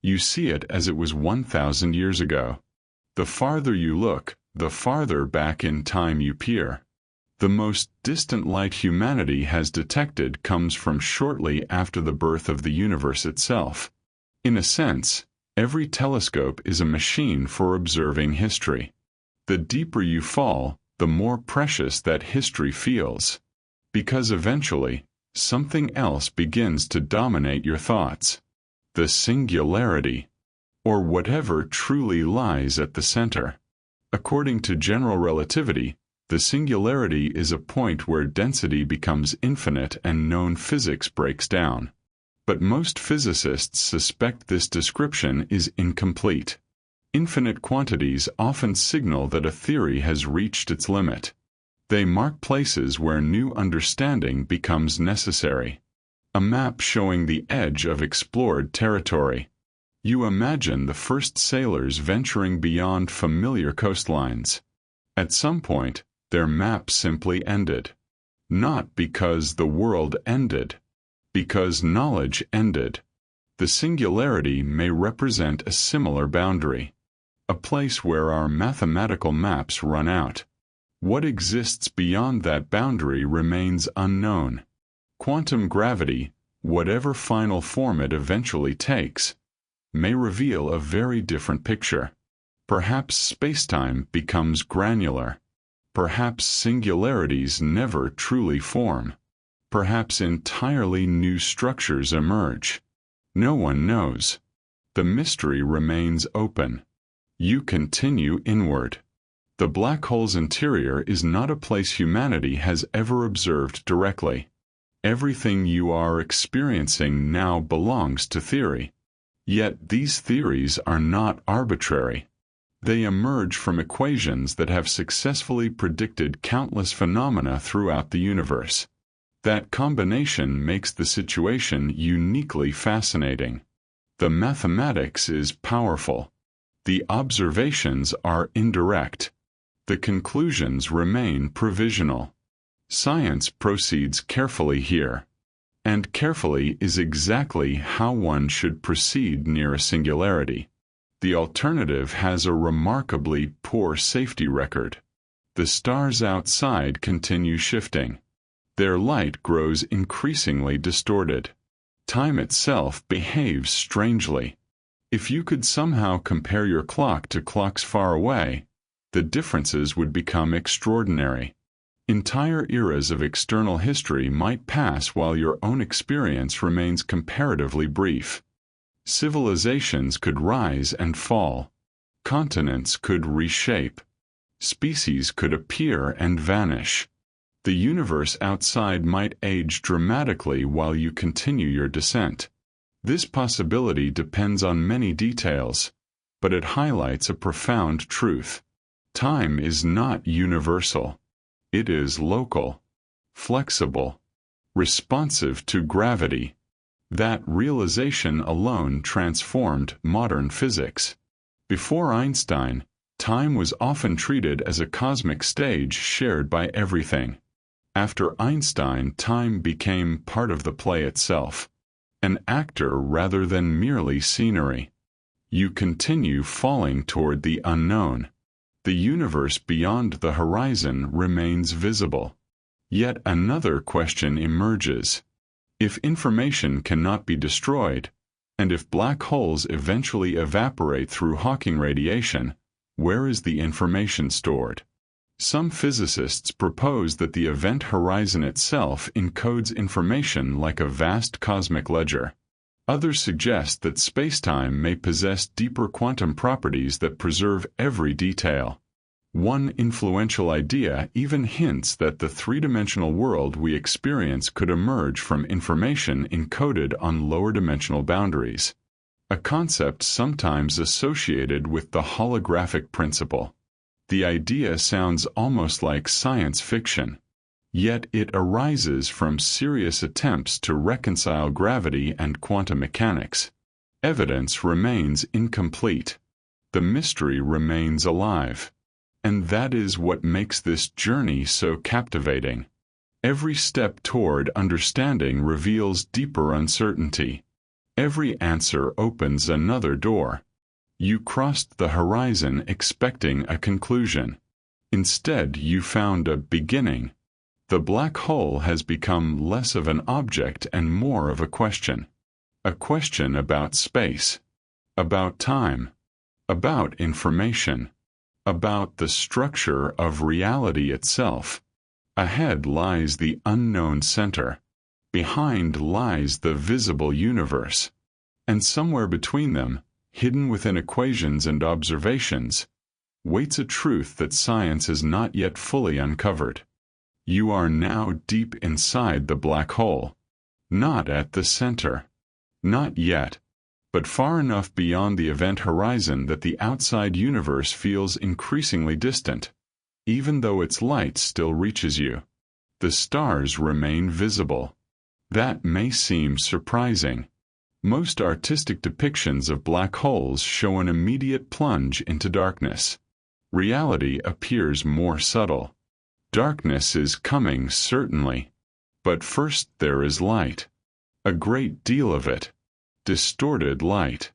you see it as it was 1,000 years ago. The farther you look, the farther back in time you peer. The most distant light humanity has detected comes from shortly after the birth of the universe itself. In a sense, every telescope is a machine for observing history. The deeper you fall, the more precious that history feels. Because eventually, something else begins to dominate your thoughts. The singularity, or whatever truly lies at the center. According to general relativity, the singularity is a point where density becomes infinite and known physics breaks down. But most physicists suspect this description is incomplete. Infinite quantities often signal that a theory has reached its limit. They mark places where new understanding becomes necessary. A map showing the edge of explored territory. You imagine the first sailors venturing beyond familiar coastlines. At some point, their map simply ended. Not because the world ended, because knowledge ended. The singularity may represent a similar boundary, a place where our mathematical maps run out. What exists beyond that boundary remains unknown. Quantum gravity, whatever final form it eventually takes, may reveal a very different picture. Perhaps spacetime becomes granular. Perhaps singularities never truly form. Perhaps entirely new structures emerge. No one knows. The mystery remains open. You continue inward. The black hole's interior is not a place humanity has ever observed directly. Everything you are experiencing now belongs to theory. Yet these theories are not arbitrary. They emerge from equations that have successfully predicted countless phenomena throughout the universe. That combination makes the situation uniquely fascinating. The mathematics is powerful. The observations are indirect. The conclusions remain provisional. Science proceeds carefully here. And carefully is exactly how one should proceed near a singularity. The alternative has a remarkably poor safety record. The stars outside continue shifting. Their light grows increasingly distorted. Time itself behaves strangely. If you could somehow compare your clock to clocks far away, the differences would become extraordinary. Entire eras of external history might pass while your own experience remains comparatively brief. Civilizations could rise and fall. Continents could reshape. Species could appear and vanish. The universe outside might age dramatically while you continue your descent. This possibility depends on many details, but it highlights a profound truth. Time is not universal. It is local, flexible, responsive to gravity. That realization alone transformed modern physics. Before Einstein, time was often treated as a cosmic stage shared by everything. After Einstein, time became part of the play itself, an actor rather than merely scenery. You continue falling toward the unknown. The universe beyond the horizon remains visible. Yet another question emerges. If information cannot be destroyed, and if black holes eventually evaporate through Hawking radiation, where is the information stored? Some physicists propose that the event horizon itself encodes information like a vast cosmic ledger. Others suggest that spacetime may possess deeper quantum properties that preserve every detail. One influential idea even hints that the three-dimensional world we experience could emerge from information encoded on lower-dimensional boundaries, a concept sometimes associated with the holographic principle. The idea sounds almost like science fiction, yet it arises from serious attempts to reconcile gravity and quantum mechanics. Evidence remains incomplete. The mystery remains alive. And that is what makes this journey so captivating. Every step toward understanding reveals deeper uncertainty. Every answer opens another door. You crossed the horizon expecting a conclusion. Instead, you found a beginning. The black hole has become less of an object and more of a question. A question about space, about time, about information, about the structure of reality itself. Ahead lies the unknown center. Behind lies the visible universe. And somewhere between them, hidden within equations and observations, waits a truth that science has not yet fully uncovered. You are now deep inside the black hole. Not at the center. Not yet, but far enough beyond the event horizon that the outside universe feels increasingly distant, even though its light still reaches you. The stars remain visible. That may seem surprising. Most artistic depictions of black holes show an immediate plunge into darkness. Reality appears more subtle. Darkness is coming, certainly. But first there is light. A great deal of it. Distorted light.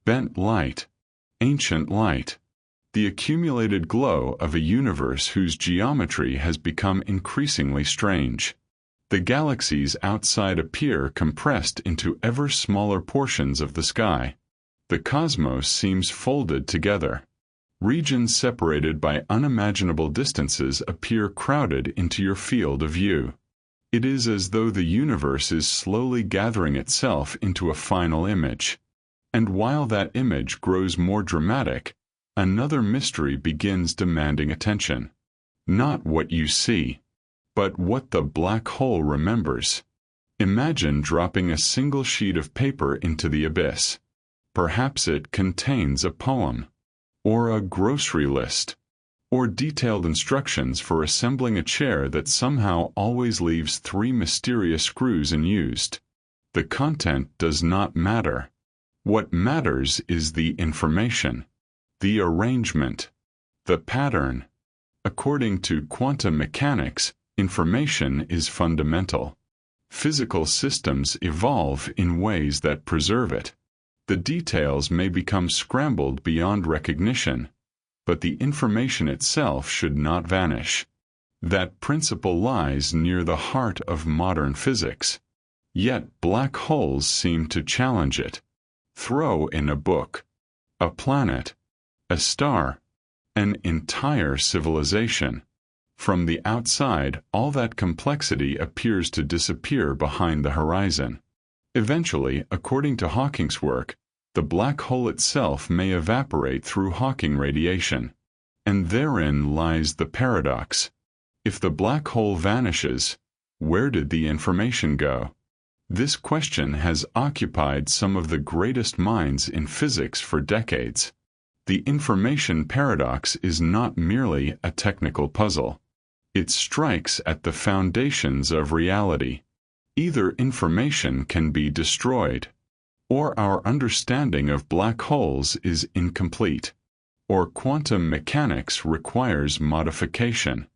Bent light. Ancient light. The accumulated glow of a universe whose geometry has become increasingly strange. The galaxies outside appear compressed into ever smaller portions of the sky. The cosmos seems folded together. Regions separated by unimaginable distances appear crowded into your field of view. It is as though the universe is slowly gathering itself into a final image. And while that image grows more dramatic, another mystery begins demanding attention. Not what you see, but what the black hole remembers. Imagine dropping a single sheet of paper into the abyss. Perhaps it contains a poem, or a grocery list, or detailed instructions for assembling a chair that somehow always leaves 3 mysterious screws unused. The content does not matter. What matters is the information, the arrangement, the pattern. According to quantum mechanics, information is fundamental. Physical systems evolve in ways that preserve it. The details may become scrambled beyond recognition, but the information itself should not vanish. That principle lies near the heart of modern physics. Yet black holes seem to challenge it. Throw in a book, a planet, a star, an entire civilization. From the outside, all that complexity appears to disappear behind the horizon. Eventually, according to Hawking's work, the black hole itself may evaporate through Hawking radiation. And therein lies the paradox. If the black hole vanishes, where did the information go? This question has occupied some of the greatest minds in physics for decades. The information paradox is not merely a technical puzzle. It strikes at the foundations of reality. Either information can be destroyed, or our understanding of black holes is incomplete, or quantum mechanics requires modification,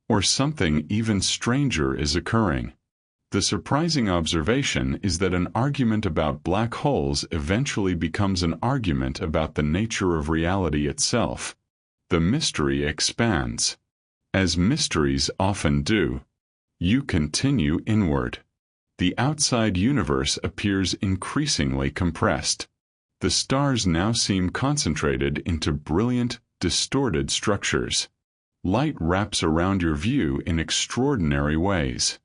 or something even stranger is occurring. The surprising observation is that an argument about black holes eventually becomes an argument about the nature of reality itself. The mystery expands. As mysteries often do, you continue inward. The outside universe appears increasingly compressed. The stars now seem concentrated into brilliant, distorted structures. Light wraps around your view in extraordinary ways.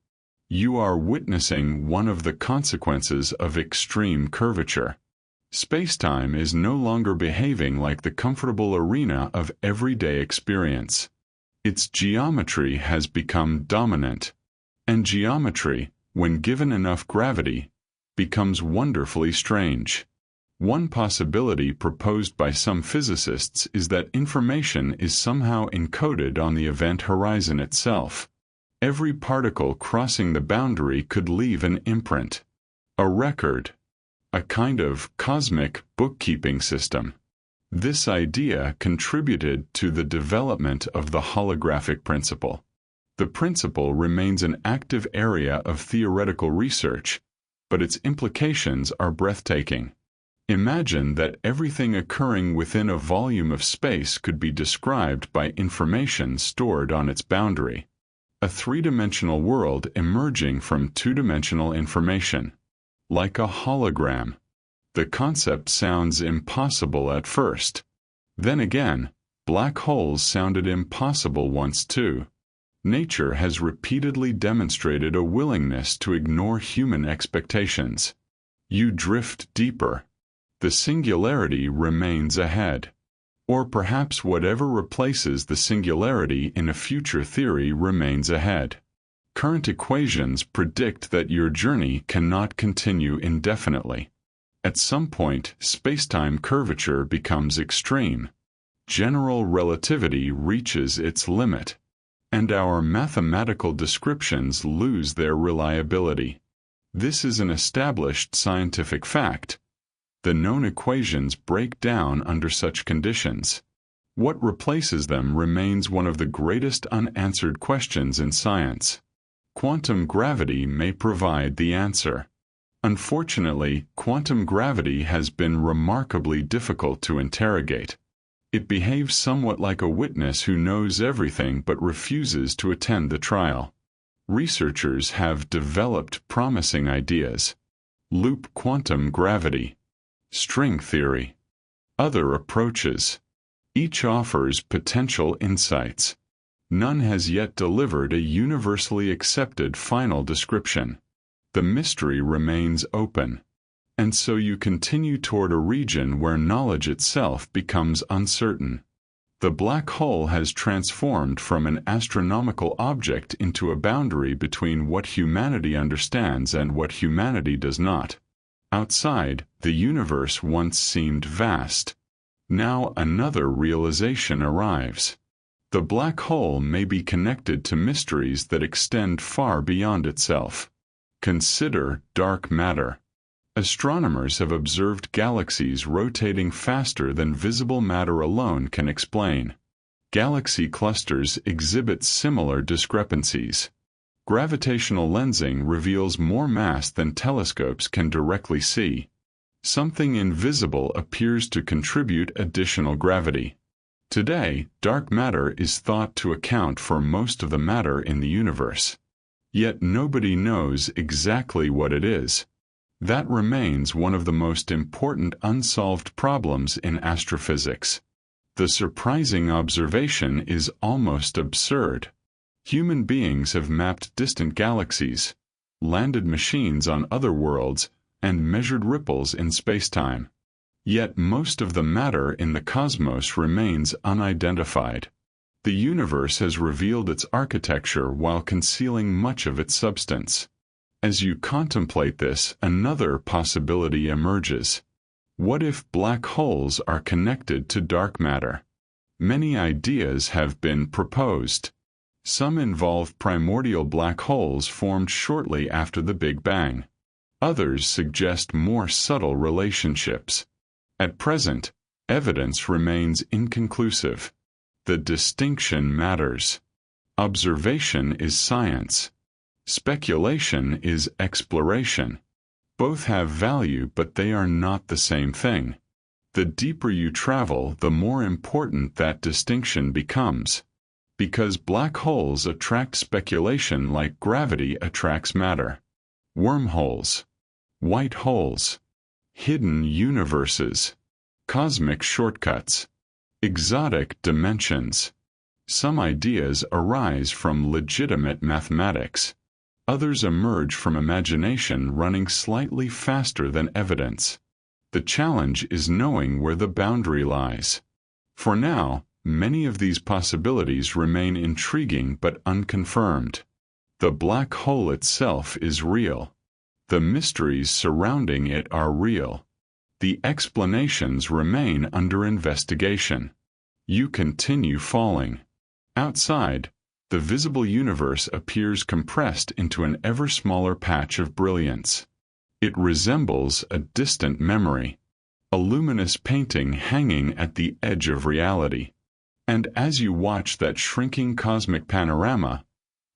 You are witnessing one of the consequences of extreme curvature. Space-time is no longer behaving like the comfortable arena of everyday experience. Its geometry has become dominant, and geometry, when given enough gravity, becomes wonderfully strange. One possibility proposed by some physicists is that information is somehow encoded on the event horizon itself. Every particle crossing the boundary could leave an imprint, a record, a kind of cosmic bookkeeping system. This idea contributed to the development of the holographic principle. The principle remains an active area of theoretical research, but its implications are breathtaking. Imagine that everything occurring within a volume of space could be described by information stored on its boundary. A three-dimensional world emerging from two-dimensional information. Like a hologram. The concept sounds impossible at first. Then again, black holes sounded impossible once too. Nature has repeatedly demonstrated a willingness to ignore human expectations. You drift deeper. The singularity remains ahead. Or perhaps whatever replaces the singularity in a future theory remains ahead. Current equations predict that your journey cannot continue indefinitely. At some point, spacetime curvature becomes extreme. General relativity reaches its limit. And our mathematical descriptions lose their reliability. This is an established scientific fact. The known equations break down under such conditions. What replaces them remains one of the greatest unanswered questions in science. Quantum gravity may provide the answer. Unfortunately, quantum gravity has been remarkably difficult to interrogate. It behaves somewhat like a witness who knows everything but refuses to attend the trial. Researchers have developed promising ideas. Loop quantum gravity. String theory. Other approaches. Each offers potential insights. None has yet delivered a universally accepted final description. The mystery remains open. And so you continue toward a region where knowledge itself becomes uncertain. The black hole has transformed from an astronomical object into a boundary between what humanity understands and what humanity does not. Outside, the universe once seemed vast. Now another realization arrives. The black hole may be connected to mysteries that extend far beyond itself. Consider dark matter. Astronomers have observed galaxies rotating faster than visible matter alone can explain. Galaxy clusters exhibit similar discrepancies. Gravitational lensing reveals more mass than telescopes can directly see. Something invisible appears to contribute additional gravity. Today, dark matter is thought to account for most of the matter in the universe. Yet nobody knows exactly what it is. That remains one of the most important unsolved problems in astrophysics. The surprising observation is almost absurd. Human beings have mapped distant galaxies, landed machines on other worlds, and measured ripples in spacetime. Yet most of the matter in the cosmos remains unidentified. The universe has revealed its architecture while concealing much of its substance. As you contemplate this, another possibility emerges. What if black holes are connected to dark matter? Many ideas have been proposed. Some involve primordial black holes formed shortly after the Big Bang. Others suggest more subtle relationships. At present, evidence remains inconclusive. The distinction matters. Observation is science. Speculation is exploration. Both have value, but they are not the same thing. The deeper you travel, the more important that distinction becomes. Because black holes attract speculation like gravity attracts matter. Wormholes. White holes. Hidden universes. Cosmic shortcuts. Exotic dimensions. Some ideas arise from legitimate mathematics. Others emerge from imagination running slightly faster than evidence. The challenge is knowing where the boundary lies. For now, many of these possibilities remain intriguing but unconfirmed. The black hole itself is real. The mysteries surrounding it are real. The explanations remain under investigation. You continue falling. Outside, the visible universe appears compressed into an ever smaller patch of brilliance. It resembles a distant memory, a luminous painting hanging at the edge of reality. And as you watch that shrinking cosmic panorama,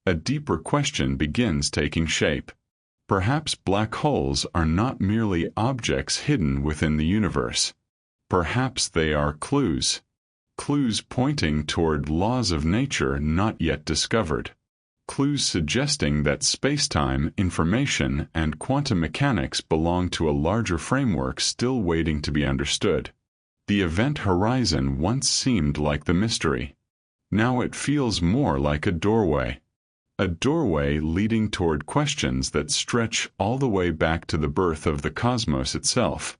a deeper question begins taking shape. Perhaps black holes are not merely objects hidden within the universe. Perhaps they are clues. Clues pointing toward laws of nature not yet discovered. Clues suggesting that space-time, information, and quantum mechanics belong to a larger framework still waiting to be understood. The event horizon once seemed like the mystery. Now it feels more like a doorway. A doorway leading toward questions that stretch all the way back to the birth of the cosmos itself.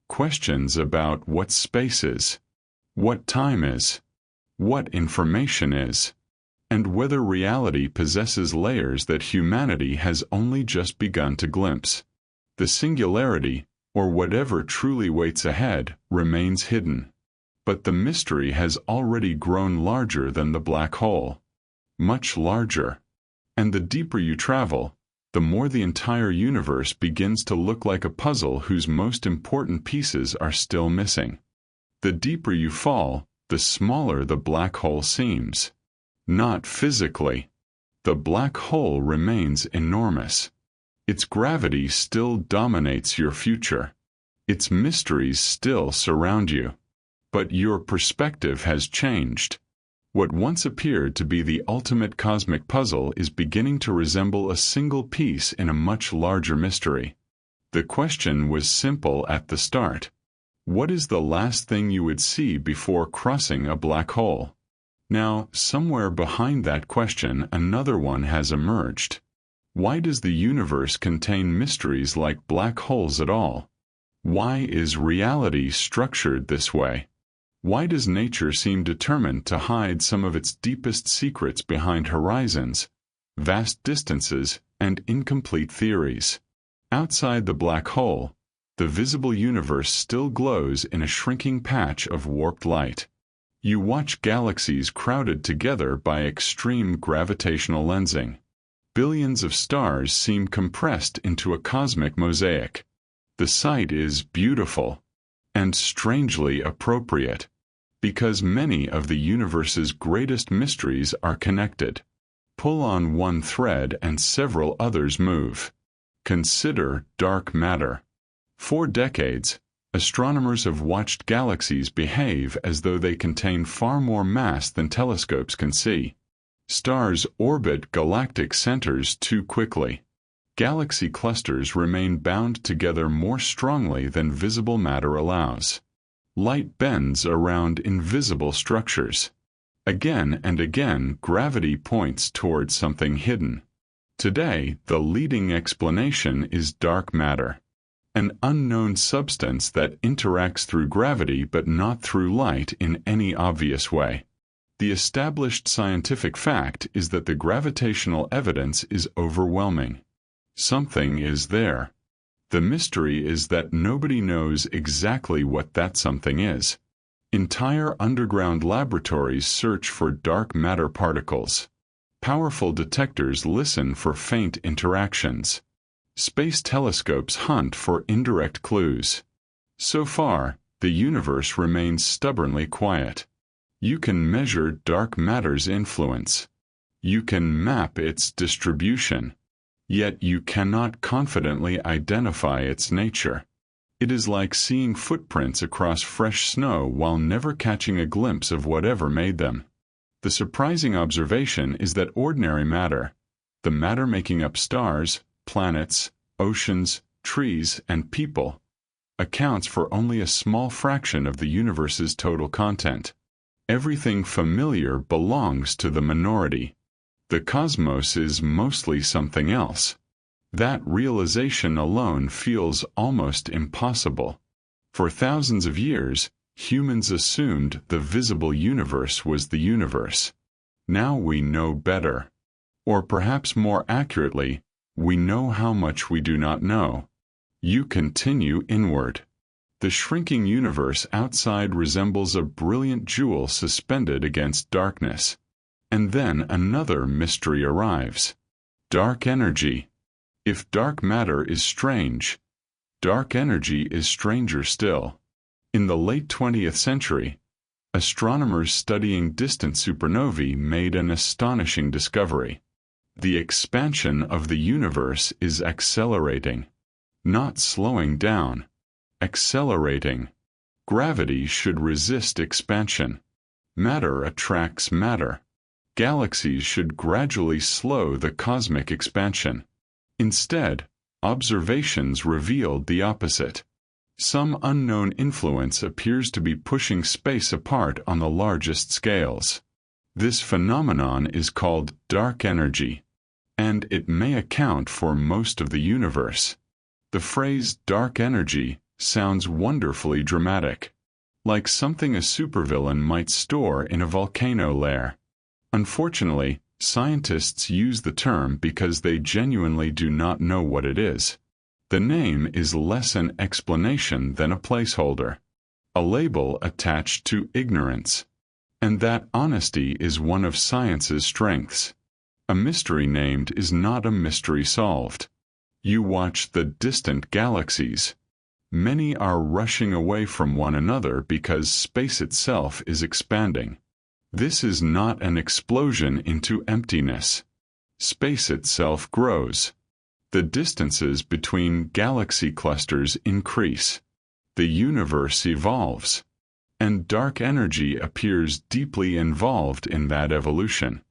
Questions about what space is, what time is, what information is, and whether reality possesses layers that humanity has only just begun to glimpse. The singularity, or whatever truly waits ahead, remains hidden. But the mystery has already grown larger than the black hole. Much larger. And the deeper you travel, the more the entire universe begins to look like a puzzle whose most important pieces are still missing. The deeper you fall, the smaller the black hole seems. Not physically. The black hole remains enormous. Its gravity still dominates your future. Its mysteries still surround you. But your perspective has changed. What once appeared to be the ultimate cosmic puzzle is beginning to resemble a single piece in a much larger mystery. The question was simple at the start. What is the last thing you would see before crossing a black hole? Now, somewhere behind that question, another one has emerged. Why does the universe contain mysteries like black holes at all? Why is reality structured this way? Why does nature seem determined to hide some of its deepest secrets behind horizons, vast distances, and incomplete theories? Outside the black hole, the visible universe still glows in a shrinking patch of warped light. You watch galaxies crowded together by extreme gravitational lensing. Billions of stars seem compressed into a cosmic mosaic. The sight is beautiful and strangely appropriate, because many of the universe's greatest mysteries are connected. Pull on one thread and several others move. Consider dark matter. For decades, astronomers have watched galaxies behave as though they contain far more mass than telescopes can see. Stars orbit galactic centers too quickly. Galaxy clusters remain bound together more strongly than visible matter allows. Light bends around invisible structures. Again and again, gravity points toward something hidden. Today, the leading explanation is dark matter, an unknown substance that interacts through gravity but not through light in any obvious way. The established scientific fact is that the gravitational evidence is overwhelming. Something is there. The mystery is that nobody knows exactly what that something is. Entire underground laboratories search for dark matter particles. Powerful detectors listen for faint interactions. Space telescopes hunt for indirect clues. So far, the universe remains stubbornly quiet. You can measure dark matter's influence. You can map its distribution. Yet you cannot confidently identify its nature. It is like seeing footprints across fresh snow while never catching a glimpse of whatever made them. The surprising observation is that ordinary matter, the matter making up stars, planets, oceans, trees, and people, accounts for only a small fraction of the universe's total content. Everything familiar belongs to the minority. The cosmos is mostly something else. That realization alone feels almost impossible. For thousands of years, humans assumed the visible universe was the universe. Now we know better. Or perhaps more accurately, we know how much we do not know. You continue inward. The shrinking universe outside resembles a brilliant jewel suspended against darkness. And then another mystery arrives. Dark energy. If dark matter is strange, dark energy is stranger still. In the late 20th century, astronomers studying distant supernovae made an astonishing discovery. The expansion of the universe is accelerating, not slowing down, accelerating. Gravity should resist expansion. Matter attracts matter. Galaxies should gradually slow the cosmic expansion. Instead, observations revealed the opposite. Some unknown influence appears to be pushing space apart on the largest scales. This phenomenon is called dark energy, and it may account for most of the universe. The phrase dark energy sounds wonderfully dramatic, like something a supervillain might store in a volcano lair. Unfortunately, scientists use the term because they genuinely do not know what it is. The name is less an explanation than a placeholder, a label attached to ignorance. And that honesty is one of science's strengths. A mystery named is not a mystery solved. You watch the distant galaxies. Many are rushing away from one another because space itself is expanding. This is not an explosion into emptiness. Space itself grows. The distances between galaxy clusters increase. The universe evolves. And dark energy appears deeply involved in that evolution.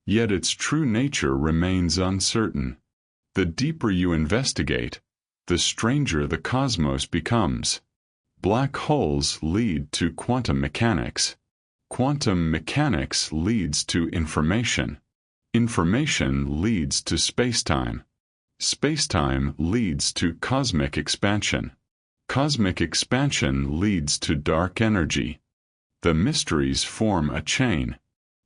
Yet its true nature remains uncertain. The deeper you investigate, the stranger the cosmos becomes. Black holes lead to quantum mechanics. Quantum mechanics leads to information. Information leads to spacetime. Spacetime leads to cosmic expansion. Cosmic expansion leads to dark energy. The mysteries form a chain,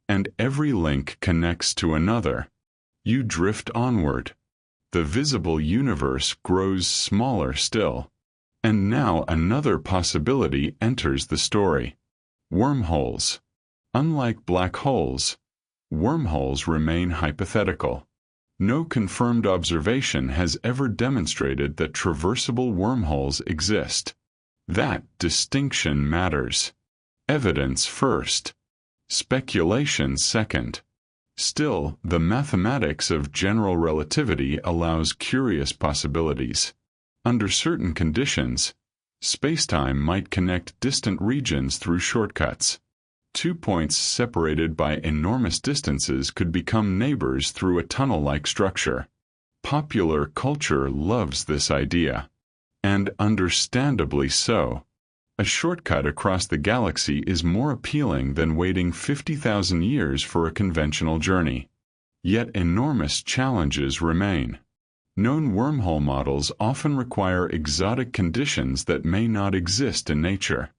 and every link connects to another. You drift onward. The visible universe grows smaller still. And now another possibility enters the story. Wormholes. Unlike black holes, wormholes remain hypothetical. No confirmed observation has ever demonstrated that traversable wormholes exist. That distinction matters. Evidence first. Speculation second. Still, the mathematics of general relativity allows curious possibilities. Under certain conditions, spacetime might connect distant regions through shortcuts. 2 points separated by enormous distances could become neighbors through a tunnel-like structure. Popular culture loves this idea. And understandably so. A shortcut across the galaxy is more appealing than waiting 50,000 years for a conventional journey. Yet enormous challenges remain. Known wormhole models often require exotic conditions that may not exist in nature.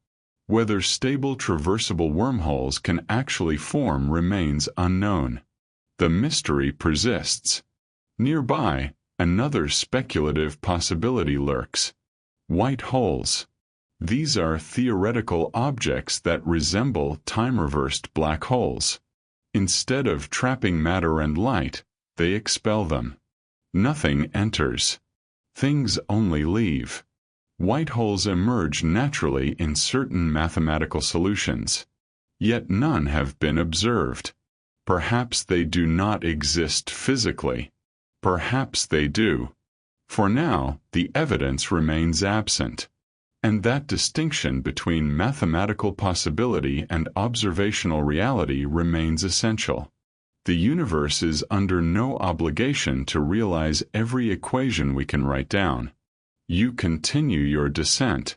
Whether stable traversable wormholes can actually form remains unknown. The mystery persists. Nearby, another speculative possibility lurks. White holes. These are theoretical objects that resemble time-reversed black holes. Instead of trapping matter and light, they expel them. Nothing enters. Things only leave. White holes emerge naturally in certain mathematical solutions. Yet none have been observed. Perhaps they do not exist physically. Perhaps they do. For now, the evidence remains absent. And that distinction between mathematical possibility and observational reality remains essential. The universe is under no obligation to realize every equation we can write down. You continue your descent.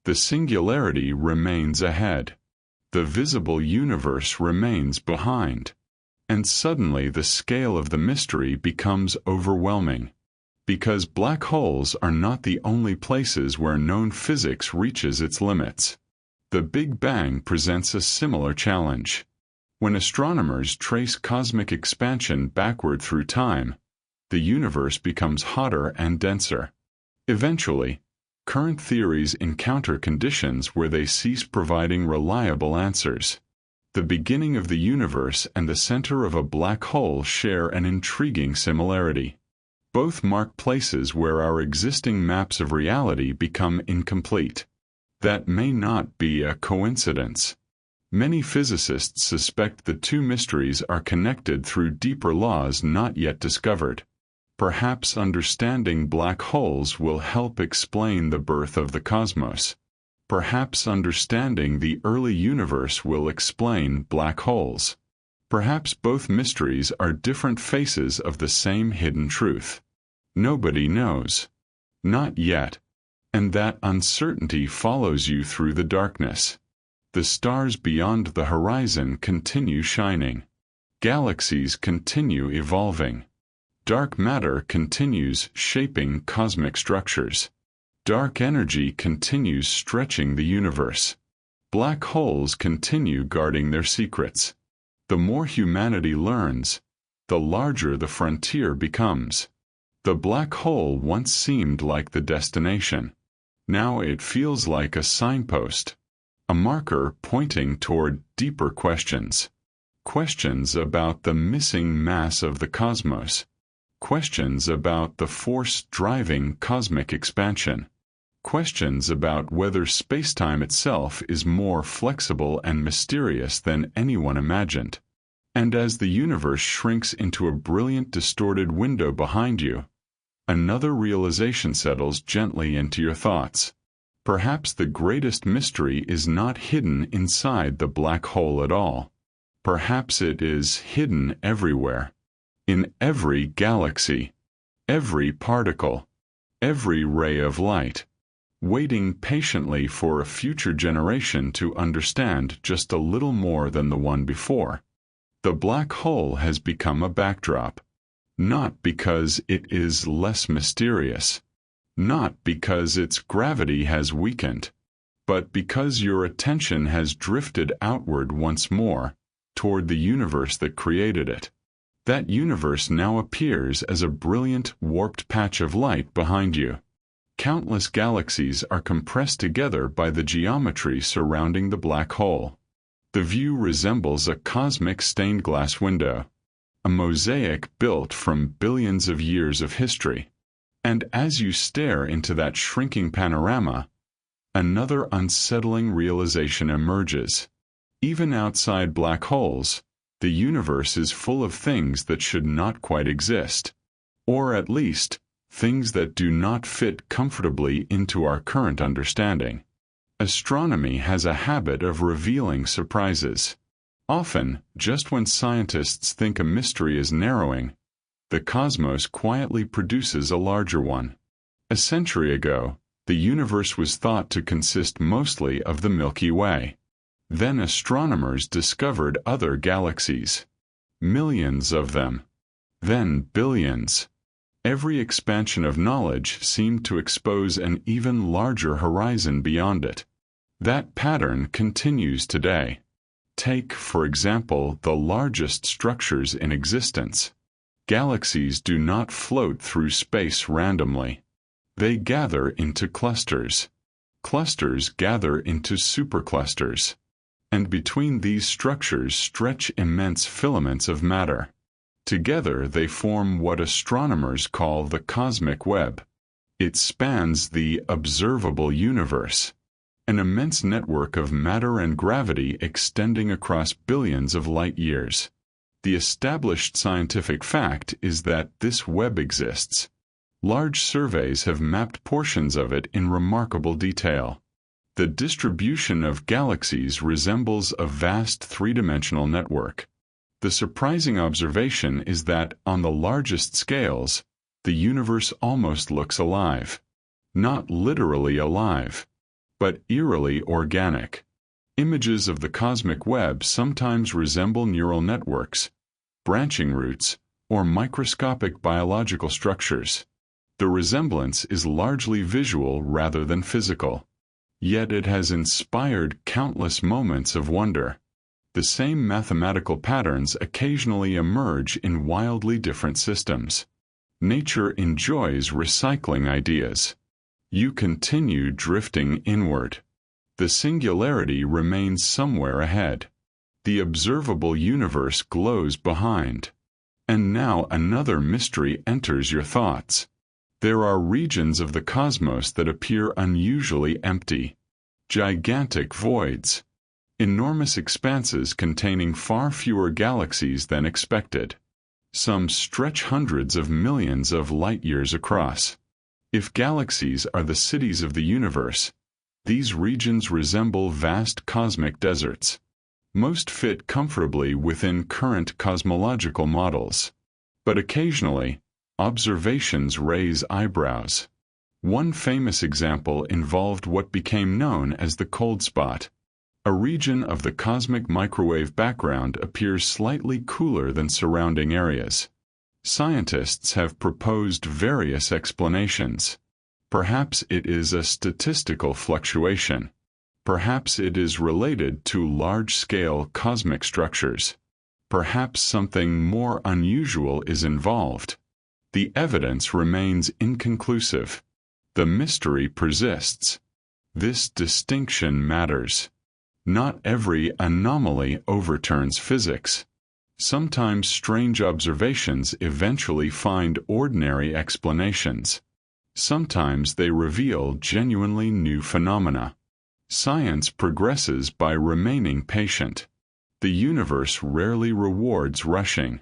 The singularity remains ahead. The visible universe remains behind. And suddenly the scale of the mystery becomes overwhelming. Because black holes are not the only places where known physics reaches its limits. The Big Bang presents a similar challenge. When astronomers trace cosmic expansion backward through time, the universe becomes hotter and denser. Eventually, Current theories encounter conditions where they cease providing reliable answers. The beginning of the universe and the center of a black hole share an intriguing similarity. Both mark places where our existing maps of reality become incomplete. That may not be a coincidence. Many physicists suspect the two mysteries are connected through deeper laws not yet discovered. Perhaps understanding black holes will help explain the birth of the cosmos. Perhaps understanding the early universe will explain black holes. Perhaps both mysteries are different faces of the same hidden truth. Nobody knows. Not yet. And that uncertainty follows you through the darkness. The stars beyond the horizon continue shining. Galaxies continue evolving. Dark matter continues shaping cosmic structures. Dark energy continues stretching the universe. Black holes continue guarding their secrets. The more humanity learns, the larger the frontier becomes. The black hole once seemed like the destination. Now it feels like a signpost, a marker pointing toward deeper questions. Questions about the missing mass of the cosmos. Questions about the force driving cosmic expansion. Questions about whether spacetime itself is more flexible and mysterious than anyone imagined. And as the universe shrinks into a brilliant distorted window behind you, another realization settles gently into your thoughts. Perhaps the greatest mystery is not hidden inside the black hole at all. Perhaps it is hidden everywhere. In every galaxy, every particle, every ray of light, waiting patiently for a future generation to understand just a little more than the one before. The black hole has become a backdrop, not because it is less mysterious, not because its gravity has weakened, but because your attention has drifted outward once more, toward the universe that created it. That universe now appears as a brilliant, warped patch of light behind you. Countless galaxies are compressed together by the geometry surrounding the black hole. The view resembles a cosmic stained glass window, a mosaic built from billions of years of history. And as you stare into that shrinking panorama, another unsettling realization emerges. Even outside black holes, the universe is full of things that should not quite exist, or at least, things that do not fit comfortably into our current understanding. Astronomy has a habit of revealing surprises. Often, just when scientists think a mystery is narrowing, the cosmos quietly produces a larger one. A century ago, the universe was thought to consist mostly of the Milky Way. Then astronomers discovered other galaxies. Millions of them. Then billions. Every expansion of knowledge seemed to expose an even larger horizon beyond it. That pattern continues today. Take, for example, the largest structures in existence. Galaxies do not float through space randomly. They gather into clusters. Clusters gather into superclusters. And between these structures stretch immense filaments of matter. Together they form what astronomers call the cosmic web. It spans the observable universe, an immense network of matter and gravity extending across billions of light years. The established scientific fact is that this web exists. Large surveys have mapped portions of it in remarkable detail. The distribution of galaxies resembles a vast three-dimensional network. The surprising observation is that, on the largest scales, the universe almost looks alive. Not literally alive, but eerily organic. Images of the cosmic web sometimes resemble neural networks, branching roots, or microscopic biological structures. The resemblance is largely visual rather than physical. Yet it has inspired countless moments of wonder. The same mathematical patterns occasionally emerge in wildly different systems. Nature enjoys recycling ideas. You continue drifting inward. The singularity remains somewhere ahead. The observable universe glows behind. And now another mystery enters your thoughts. There are regions of the cosmos that appear unusually empty. Gigantic voids. Enormous expanses containing far fewer galaxies than expected. Some stretch hundreds of millions of light-years across. If galaxies are the cities of the universe, these regions resemble vast cosmic deserts. Most fit comfortably within current cosmological models. But occasionally, observations raise eyebrows. One famous example involved what became known as the cold spot. A region of the cosmic microwave background appears slightly cooler than surrounding areas. Scientists have proposed various explanations. Perhaps it is a statistical fluctuation. Perhaps it is related to large-scale cosmic structures. Perhaps something more unusual is involved. The evidence remains inconclusive. The mystery persists. This distinction matters. Not every anomaly overturns physics. Sometimes strange observations eventually find ordinary explanations. Sometimes they reveal genuinely new phenomena. Science progresses by remaining patient. The universe rarely rewards rushing.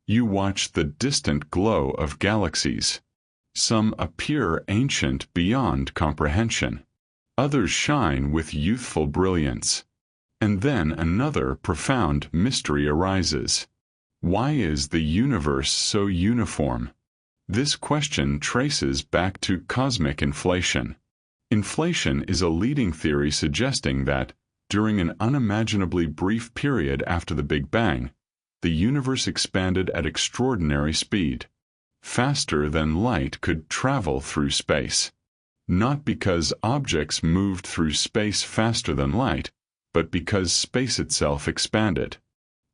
You watch the distant glow of galaxies. Some appear ancient beyond comprehension. Others shine with youthful brilliance. And then another profound mystery arises. Why is the universe so uniform? This question traces back to cosmic inflation. Inflation is a leading theory suggesting that, during an unimaginably brief period after the Big Bang, the universe expanded at extraordinary speed. Faster than light could travel through space. Not because objects moved through space faster than light, but because space itself expanded.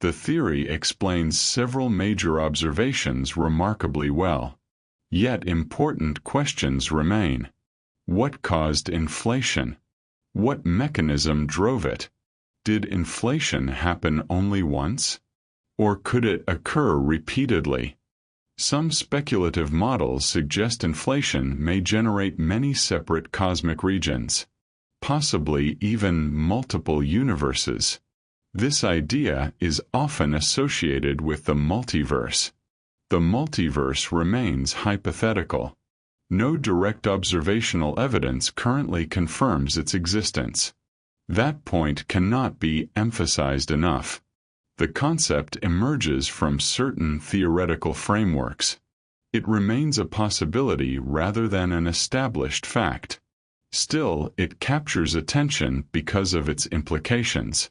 The theory explains several major observations remarkably well. Yet important questions remain. What caused inflation? What mechanism drove it? Did inflation happen only once? Or could it occur repeatedly? Some speculative models suggest inflation may generate many separate cosmic regions, possibly even multiple universes. This idea is often associated with the multiverse. The multiverse remains hypothetical. No direct observational evidence currently confirms its existence. That point cannot be emphasized enough. The concept emerges from certain theoretical frameworks. It remains a possibility rather than an established fact. Still, it captures attention because of its implications.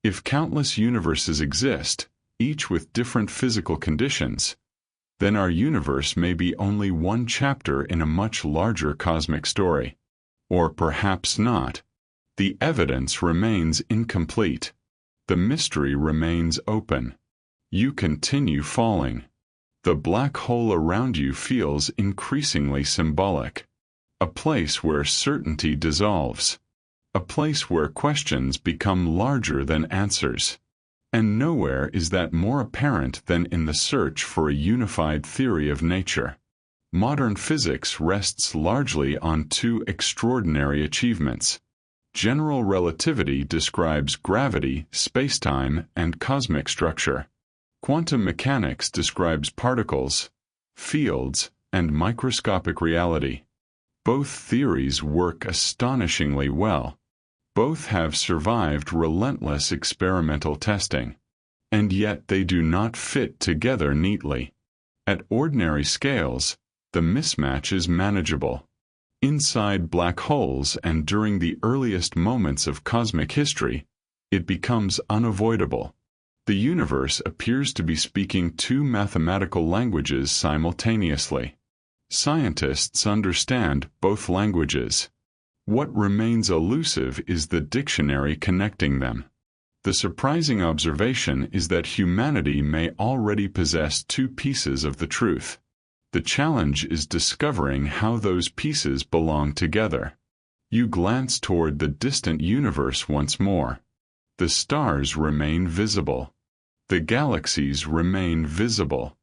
If countless universes exist, each with different physical conditions, then our universe may be only one chapter in a much larger cosmic story. Or perhaps not. The evidence remains incomplete. The mystery remains open. You continue falling. The black hole around you feels increasingly symbolic. A place where certainty dissolves. A place where questions become larger than answers. And nowhere is that more apparent than in the search for a unified theory of nature. Modern physics rests largely on two extraordinary achievements. General relativity describes gravity, spacetime, and cosmic structure. Quantum mechanics describes particles, fields, and microscopic reality. Both theories work astonishingly well. Both have survived relentless experimental testing. And yet they do not fit together neatly. At ordinary scales, the mismatch is manageable. Inside black holes and during the earliest moments of cosmic history, it becomes unavoidable. The universe appears to be speaking two mathematical languages simultaneously. Scientists understand both languages. What remains elusive is the dictionary connecting them. The surprising observation is that humanity may already possess two pieces of the truth. The challenge is discovering how those pieces belong together. You glance toward the distant universe once more. The stars remain visible. The galaxies remain visible.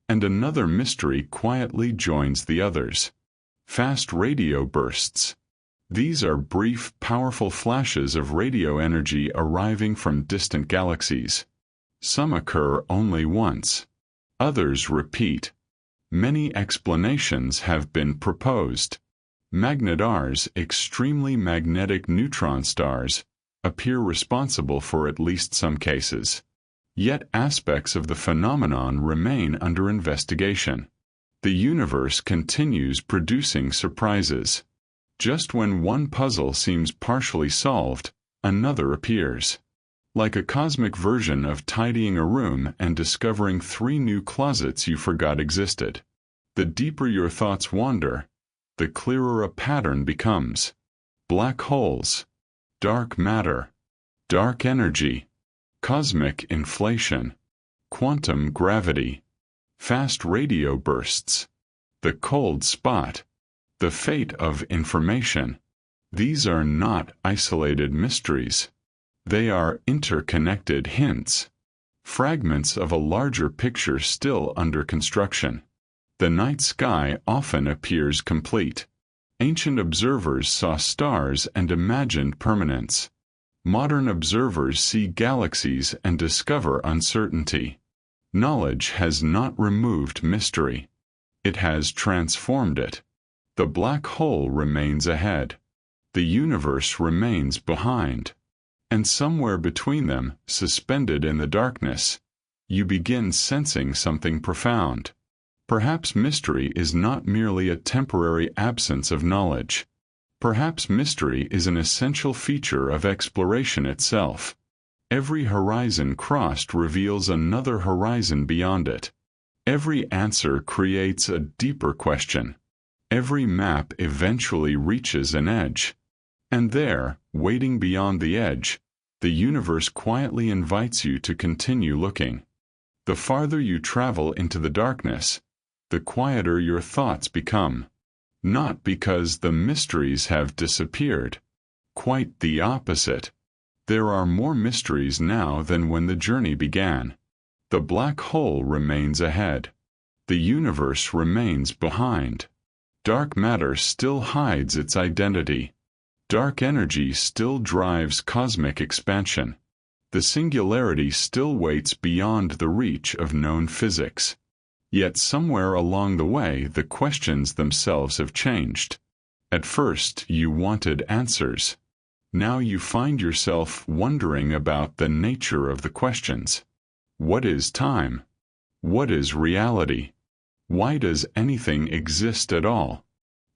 And another mystery quietly joins the others. Fast radio bursts. These are brief, powerful flashes of radio energy arriving from distant galaxies. Some occur only once. Others repeat. Many explanations have been proposed. Magnetars, extremely magnetic neutron stars, appear responsible for at least some cases. Yet aspects of the phenomenon remain under investigation. The universe continues producing surprises. Just when one puzzle seems partially solved, another appears. Like a cosmic version of tidying a room and discovering 3 new closets you forgot existed. The deeper your thoughts wander, the clearer a pattern becomes. Black holes, dark matter, dark energy, cosmic inflation, quantum gravity, fast radio bursts, the cold spot, the fate of information. These are not isolated mysteries. They are interconnected hints, fragments of a larger picture still under construction. The night sky often appears complete. Ancient observers saw stars and imagined permanence. Modern observers see galaxies and discover uncertainty. Knowledge has not removed mystery. It has transformed it. The black hole remains ahead. The universe remains behind. And somewhere between them, suspended in the darkness, you begin sensing something profound. Perhaps mystery is not merely a temporary absence of knowledge. Perhaps mystery is an essential feature of exploration itself. Every horizon crossed reveals another horizon beyond it. Every answer creates a deeper question. Every map eventually reaches an edge. And there, waiting beyond the edge, the universe quietly invites you to continue looking. The farther you travel into the darkness, the quieter your thoughts become. Not because the mysteries have disappeared. Quite the opposite. There are more mysteries now than when the journey began. The black hole remains ahead. The universe remains behind. Dark matter still hides its identity. Dark energy still drives cosmic expansion. The singularity still waits beyond the reach of known physics. Yet somewhere along the way the questions themselves have changed. At first you wanted answers. Now you find yourself wondering about the nature of the questions. What is time? What is reality? Why does anything exist at all?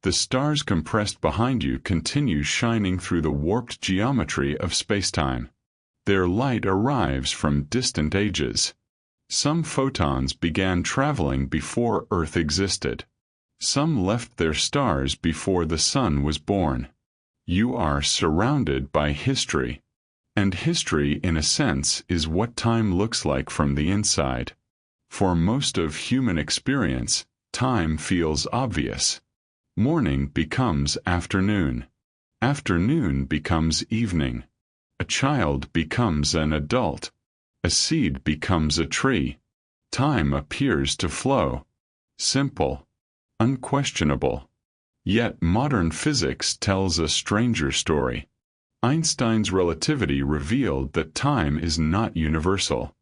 The stars compressed behind you continue shining through the warped geometry of spacetime. Their light arrives from distant ages. Some photons began traveling before Earth existed. Some left their stars before the sun was born. You are surrounded by history. And history, in a sense, is what time looks like from the inside. For most of human experience, time feels obvious. Morning becomes afternoon. Afternoon becomes evening. A child becomes an adult. A seed becomes a tree. Time appears to flow. Simple. Unquestionable. Yet modern physics tells a stranger story. Einstein's relativity revealed that time is not universal.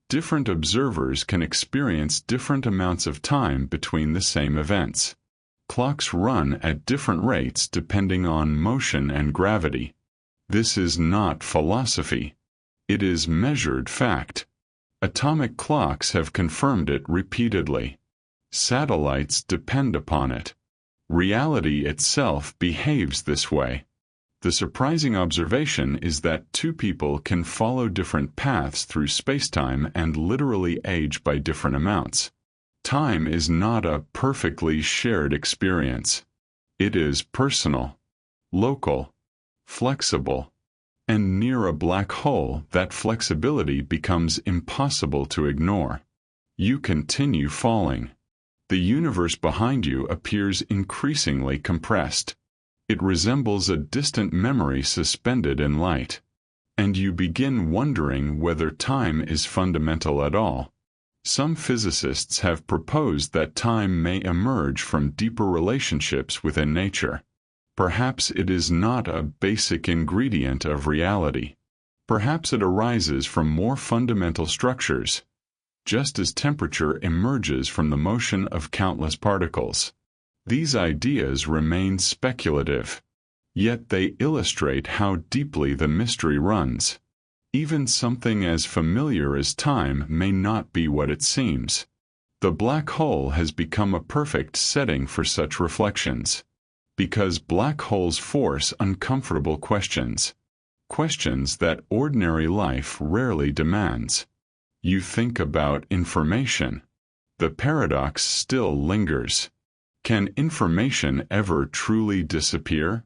Different observers can experience different amounts of time between the same events. Clocks run at different rates depending on motion and gravity. This is not philosophy. It is measured fact. Atomic clocks have confirmed it repeatedly. Satellites depend upon it. Reality itself behaves this way. The surprising observation is that two people can follow different paths through spacetime and literally age by different amounts. Time is not a perfectly shared experience. It is personal, local, flexible, and near a black hole that flexibility becomes impossible to ignore. You continue falling. The universe behind you appears increasingly compressed. It resembles a distant memory suspended in light. And you begin wondering whether time is fundamental at all. Some physicists have proposed that time may emerge from deeper relationships within nature. Perhaps it is not a basic ingredient of reality. Perhaps it arises from more fundamental structures, just as temperature emerges from the motion of countless particles. These ideas remain speculative, yet they illustrate how deeply the mystery runs. Even something as familiar as time may not be what it seems. The black hole has become a perfect setting for such reflections, because black holes force uncomfortable questions, questions that ordinary life rarely demands. You think about information. The paradox still lingers. Can information ever truly disappear?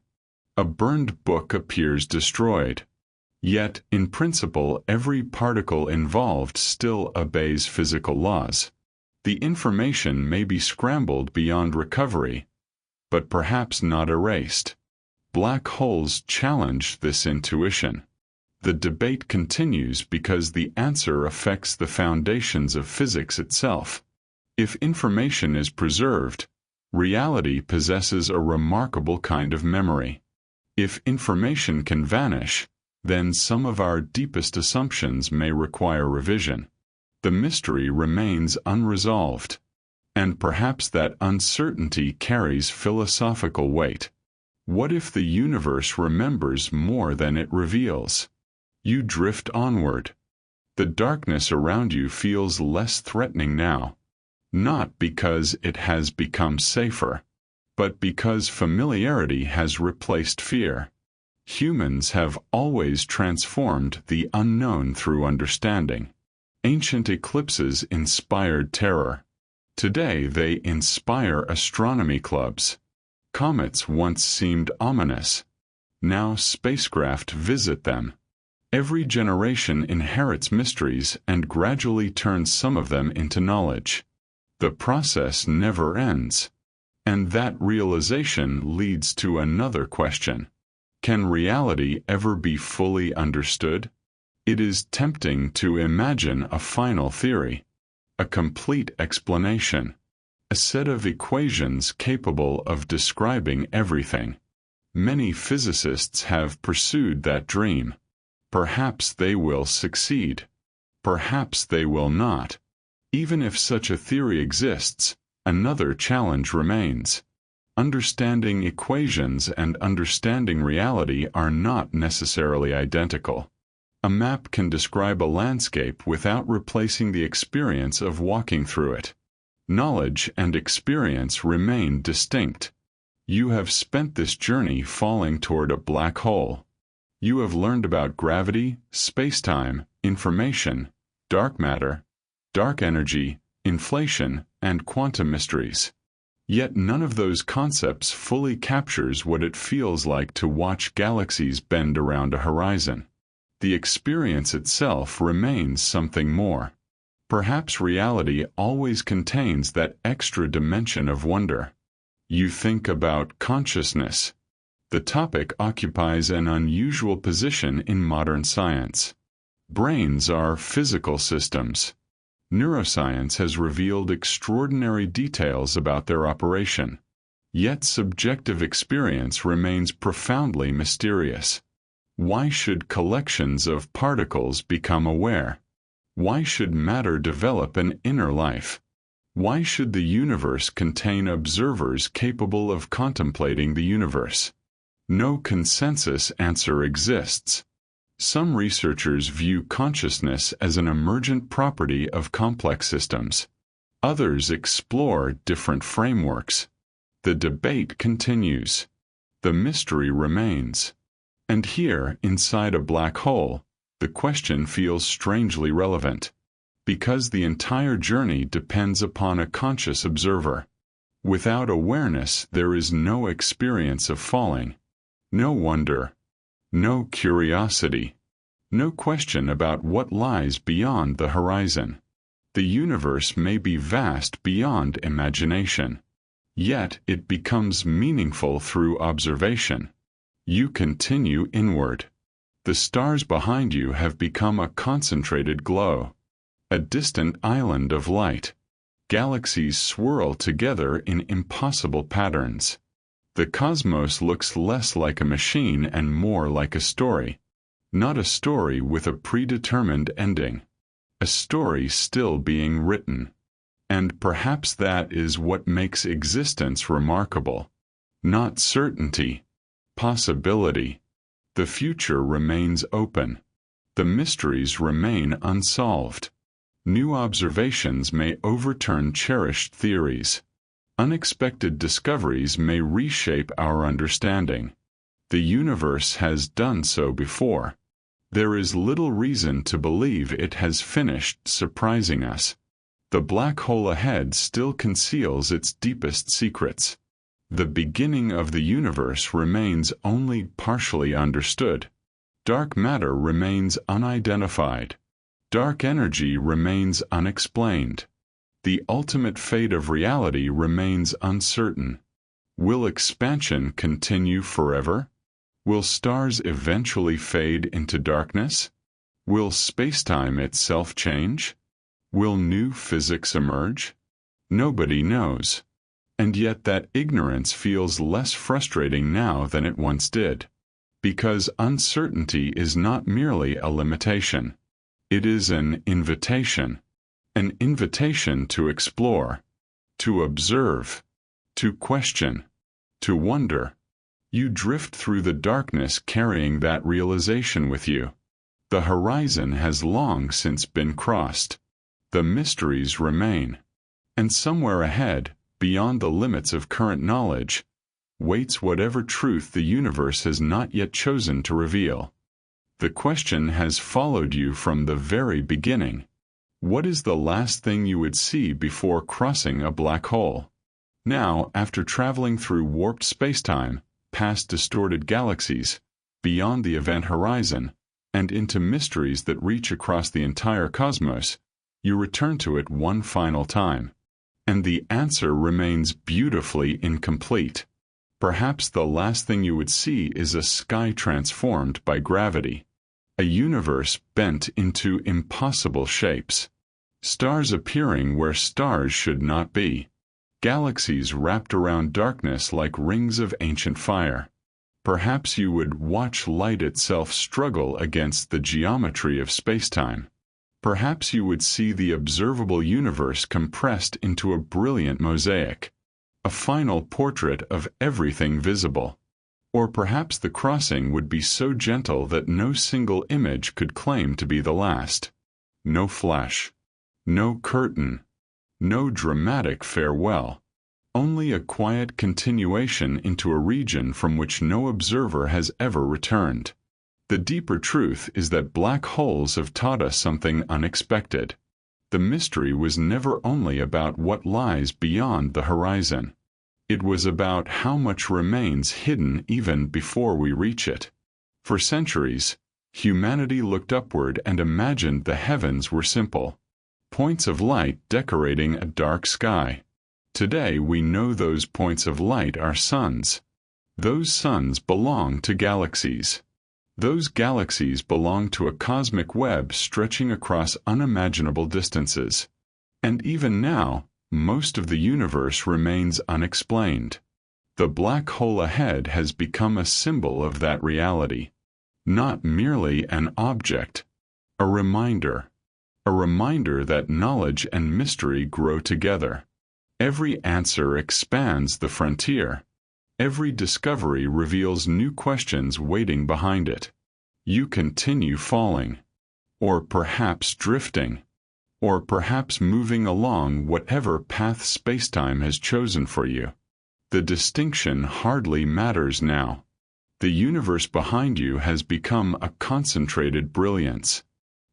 A burned book appears destroyed. Yet, in principle, every particle involved still obeys physical laws. The information may be scrambled beyond recovery, but perhaps not erased. Black holes challenge this intuition. The debate continues because the answer affects the foundations of physics itself. If information is preserved, reality possesses a remarkable kind of memory. If information can vanish, then some of our deepest assumptions may require revision. The mystery remains unresolved, and perhaps that uncertainty carries philosophical weight. What if the universe remembers more than it reveals? You drift onward. The darkness around you feels less threatening now, not because it has become safer, but because familiarity has replaced fear. Humans have always transformed the unknown through understanding. Ancient eclipses inspired terror. Today they inspire astronomy clubs. Comets once seemed ominous. Now spacecraft visit them. Every generation inherits mysteries and gradually turns some of them into knowledge. The process never ends. And that realization leads to another question. Can reality ever be fully understood? It is tempting to imagine a final theory, a complete explanation, a set of equations capable of describing everything. Many physicists have pursued that dream. Perhaps they will succeed. Perhaps they will not. Even if such a theory exists, another challenge remains. Understanding equations and understanding reality are not necessarily identical. A map can describe a landscape without replacing the experience of walking through it. Knowledge and experience remain distinct. You have spent this journey falling toward a black hole. You have learned about gravity, space-time, information, dark matter, dark energy, inflation, and quantum mysteries. Yet none of those concepts fully captures what it feels like to watch galaxies bend around a horizon. The experience itself remains something more. Perhaps reality always contains that extra dimension of wonder. You think about consciousness. The topic occupies an unusual position in modern science. Brains are physical systems. Neuroscience has revealed extraordinary details about their operation. Yet subjective experience remains profoundly mysterious. Why should collections of particles become aware? Why should matter develop an inner life? Why should the universe contain observers capable of contemplating the universe? No consensus answer exists. Some researchers view consciousness as an emergent property of complex systems. Others explore different frameworks. The debate continues. The mystery remains. And here, inside a black hole, the question feels strangely relevant, because the entire journey depends upon a conscious observer. Without awareness, there is no experience of falling, no wonder, no curiosity, no question about what lies beyond the horizon. The universe may be vast beyond imagination. Yet it becomes meaningful through observation. You continue inward. The stars behind you have become a concentrated glow, a distant island of light. Galaxies swirl together in impossible patterns. The cosmos looks less like a machine and more like a story. Not a story with a predetermined ending. A story still being written. And perhaps that is what makes existence remarkable. Not certainty, possibility. The future remains open. The mysteries remain unsolved. New observations may overturn cherished theories. Unexpected discoveries may reshape our understanding. The universe has done so before. There is little reason to believe it has finished surprising us. The black hole ahead still conceals its deepest secrets. The beginning of the universe remains only partially understood. Dark matter remains unidentified. Dark energy remains unexplained. The ultimate fate of reality remains uncertain. Will expansion continue forever? Will stars eventually fade into darkness? Will spacetime itself change? Will new physics emerge? Nobody knows. And yet that ignorance feels less frustrating now than it once did. Because uncertainty is not merely a limitation. It is an invitation. An invitation to explore, to observe, to question, to wonder. You drift through the darkness carrying that realization with you. The horizon has long since been crossed. The mysteries remain. And somewhere ahead, beyond the limits of current knowledge, waits whatever truth the universe has not yet chosen to reveal. The question has followed you from the very beginning. What is the last thing you would see before crossing a black hole? Now, after traveling through warped spacetime, past distorted galaxies, beyond the event horizon, and into mysteries that reach across the entire cosmos, you return to it one final time. And the answer remains beautifully incomplete. Perhaps the last thing you would see is a sky transformed by gravity. A universe bent into impossible shapes. Stars appearing where stars should not be. Galaxies wrapped around darkness like rings of ancient fire. Perhaps you would watch light itself struggle against the geometry of spacetime. Perhaps you would see the observable universe compressed into a brilliant mosaic, a final portrait of everything visible. Or perhaps the crossing would be so gentle that no single image could claim to be the last. No flash, no curtain, no dramatic farewell, only a quiet continuation into a region from which no observer has ever returned. The deeper truth is that black holes have taught us something unexpected. The mystery was never only about what lies beyond the horizon. It was about how much remains hidden even before we reach it. For centuries, humanity looked upward and imagined the heavens were simple, points of light decorating a dark sky. Today we know those points of light are suns. Those suns belong to galaxies. Those galaxies belong to a cosmic web stretching across unimaginable distances. And even now, most of the universe remains unexplained. The black hole ahead has become a symbol of that reality. Not merely an object, a reminder that knowledge and mystery grow together. Every answer expands the frontier. Every discovery reveals new questions waiting behind it. You continue falling, or perhaps drifting, or perhaps moving along whatever path spacetime has chosen for you. The distinction hardly matters now. The universe behind you has become a concentrated brilliance,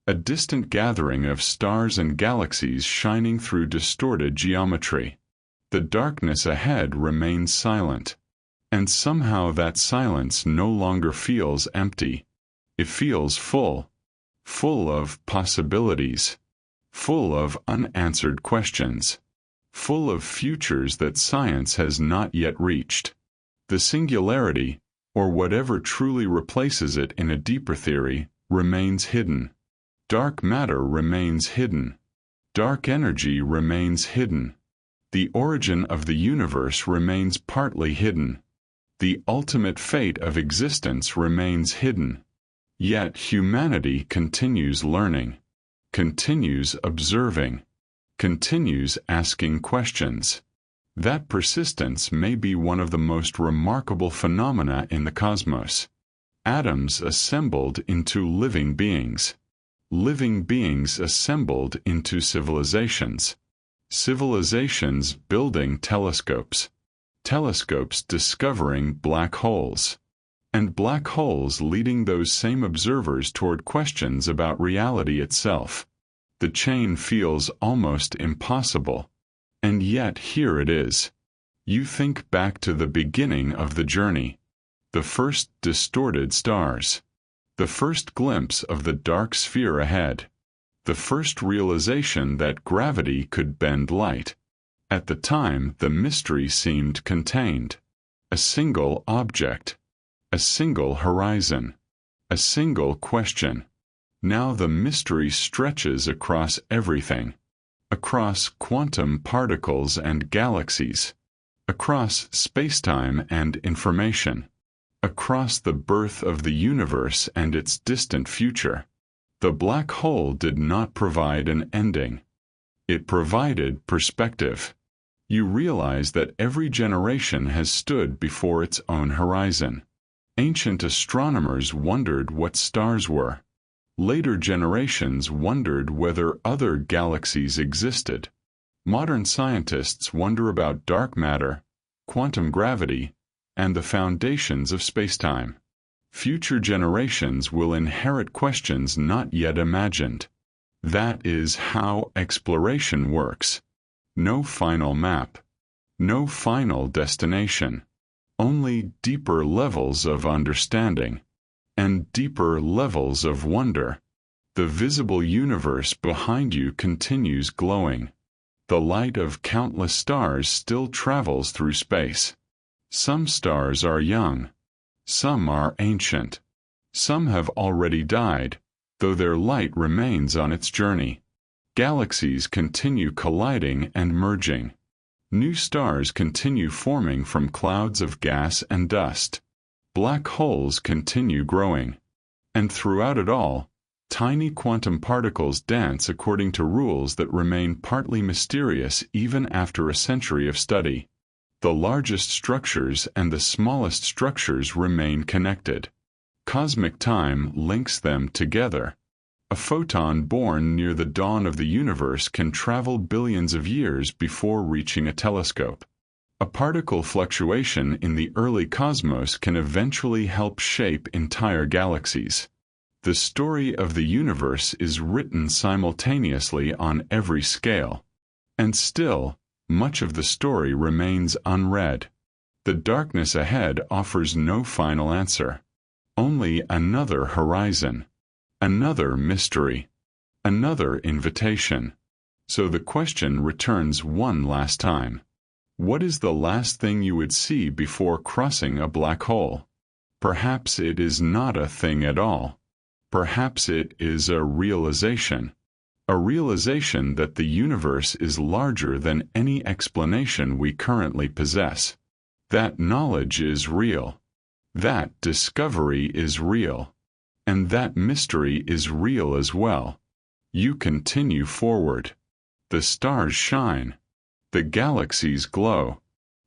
a distant gathering of stars and galaxies shining through distorted geometry. The darkness ahead remains silent, and somehow that silence no longer feels empty. It feels full of possibilities, full of unanswered questions, full of futures that science has not yet reached. The singularity, or whatever truly replaces it in a deeper theory, remains hidden. Dark matter remains hidden. Dark energy remains hidden. The origin of the universe remains partly hidden. The ultimate fate of existence remains hidden. Yet humanity continues learning, continues observing, continues asking questions. That persistence may be one of the most remarkable phenomena in the cosmos. Atoms assembled into living beings assembled into civilizations, civilizations building telescopes, telescopes discovering black holes, and black holes leading those same observers toward questions about reality itself. The chain feels almost impossible, and yet here it is. You think back to the beginning of the journey, the first distorted stars, the first glimpse of the dark sphere ahead, the first realization that gravity could bend light. At the time, the mystery seemed contained. A single object, a single horizon, a single question. Now the mystery stretches across everything, across quantum particles and galaxies, across spacetime and information, across the birth of the universe and its distant future. The black hole did not provide an ending. It provided perspective. You realize that every generation has stood before its own horizon. Ancient astronomers wondered what stars were. Later generations wondered whether other galaxies existed. Modern scientists wonder about dark matter, quantum gravity, and the foundations of spacetime. Future generations will inherit questions not yet imagined. That is how exploration works. No final map, no final destination, only deeper levels of understanding, and deeper levels of wonder. The visible universe behind you continues glowing. The light of countless stars still travels through space. Some stars are young. Some are ancient. Some have already died, though their light remains on its journey. Galaxies continue colliding and merging. New stars continue forming from clouds of gas and dust. Black holes continue growing. And throughout it all, tiny quantum particles dance according to rules that remain partly mysterious even after a century of study. The largest structures and the smallest structures remain connected. Cosmic time links them together. A photon born near the dawn of the universe can travel billions of years before reaching a telescope. A particle fluctuation in the early cosmos can eventually help shape entire galaxies. The story of the universe is written simultaneously on every scale. And still, much of the story remains unread. The darkness ahead offers no final answer. Only another horizon, another mystery, another invitation. So the question returns one last time. What is the last thing you would see before crossing a black hole? Perhaps it is not a thing at all. Perhaps it is a realization that the universe is larger than any explanation we currently possess. That knowledge is real. That discovery is real. And that mystery is real as well. You continue forward. The stars shine. The galaxies glow.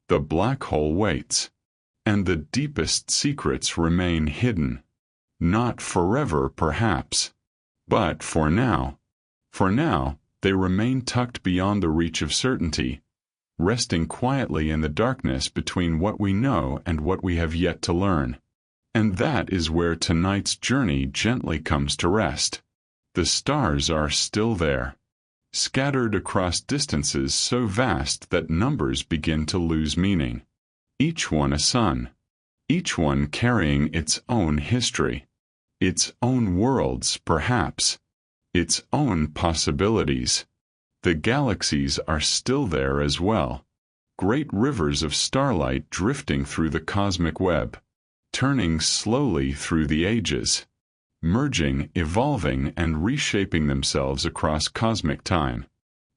The black hole waits. And the deepest secrets remain hidden. Not forever, perhaps. But for now. For now, they remain tucked beyond the reach of certainty, resting quietly in the darkness between what we know and what we have yet to learn. And that is where tonight's journey gently comes to rest. The stars are still there, scattered across distances so vast that numbers begin to lose meaning. Each one a sun, each one carrying its own history, its own worlds, perhaps. its own possibilities. The galaxies are still there as well, great rivers of starlight drifting through the cosmic web, turning slowly through the ages, merging, evolving, and reshaping themselves across cosmic time.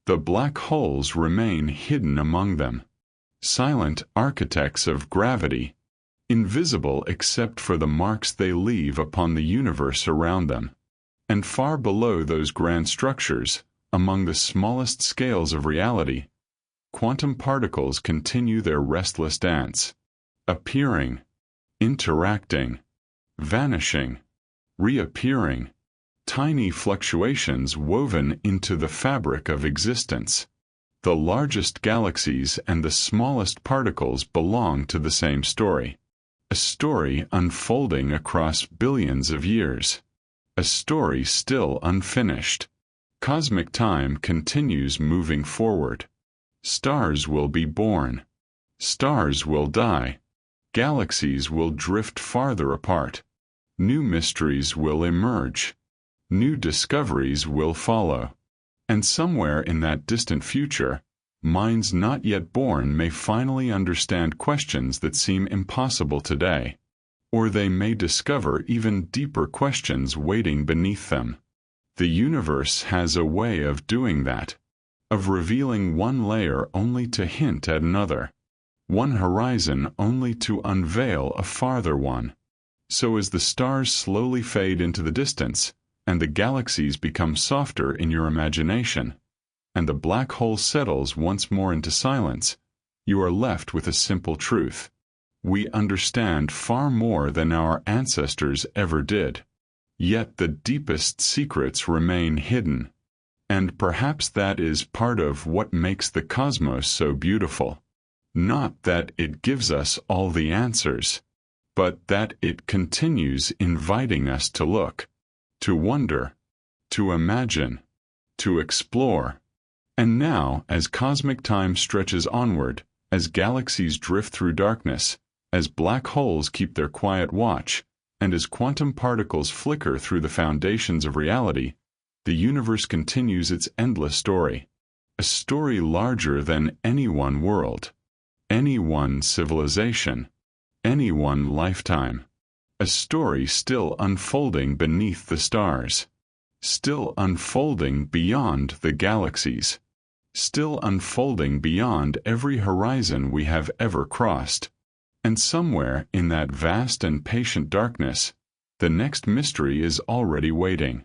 The black holes remain hidden among them, silent architects of gravity, invisible except for the marks they leave upon the universe around them. And far below those grand structures, among the smallest scales of reality, quantum particles continue their restless dance, appearing, interacting, vanishing, reappearing, tiny fluctuations woven into the fabric of existence. The largest galaxies and the smallest particles belong to the same story, a story unfolding across billions of years, a story still unfinished. Cosmic time continues moving forward. Stars will be born. Stars will die. Galaxies will drift farther apart. New mysteries will emerge. New discoveries will follow. And somewhere in that distant future, minds not yet born may finally understand questions that seem impossible today, or they may discover even deeper questions waiting beneath them. The universe has a way of doing that, of revealing one layer only to hint at another, one horizon only to unveil a farther one. So as the stars slowly fade into the distance, and the galaxies become softer in your imagination, and the black hole settles once more into silence, you are left with a simple truth. We understand far more than our ancestors ever did. Yet the deepest secrets remain hidden, and perhaps that is part of what makes the cosmos so beautiful. Not that it gives us all the answers, but that it continues inviting us to look, to wonder, to imagine, to explore. And now, as cosmic time stretches onward, as galaxies drift through darkness, as black holes keep their quiet watch, and as quantum particles flicker through the foundations of reality, the universe continues its endless story, a story larger than any one world, any one civilization, any one lifetime, a story still unfolding beneath the stars, still unfolding beyond the galaxies, still unfolding beyond every horizon we have ever crossed. And somewhere in that vast and patient darkness, the next mystery is already waiting.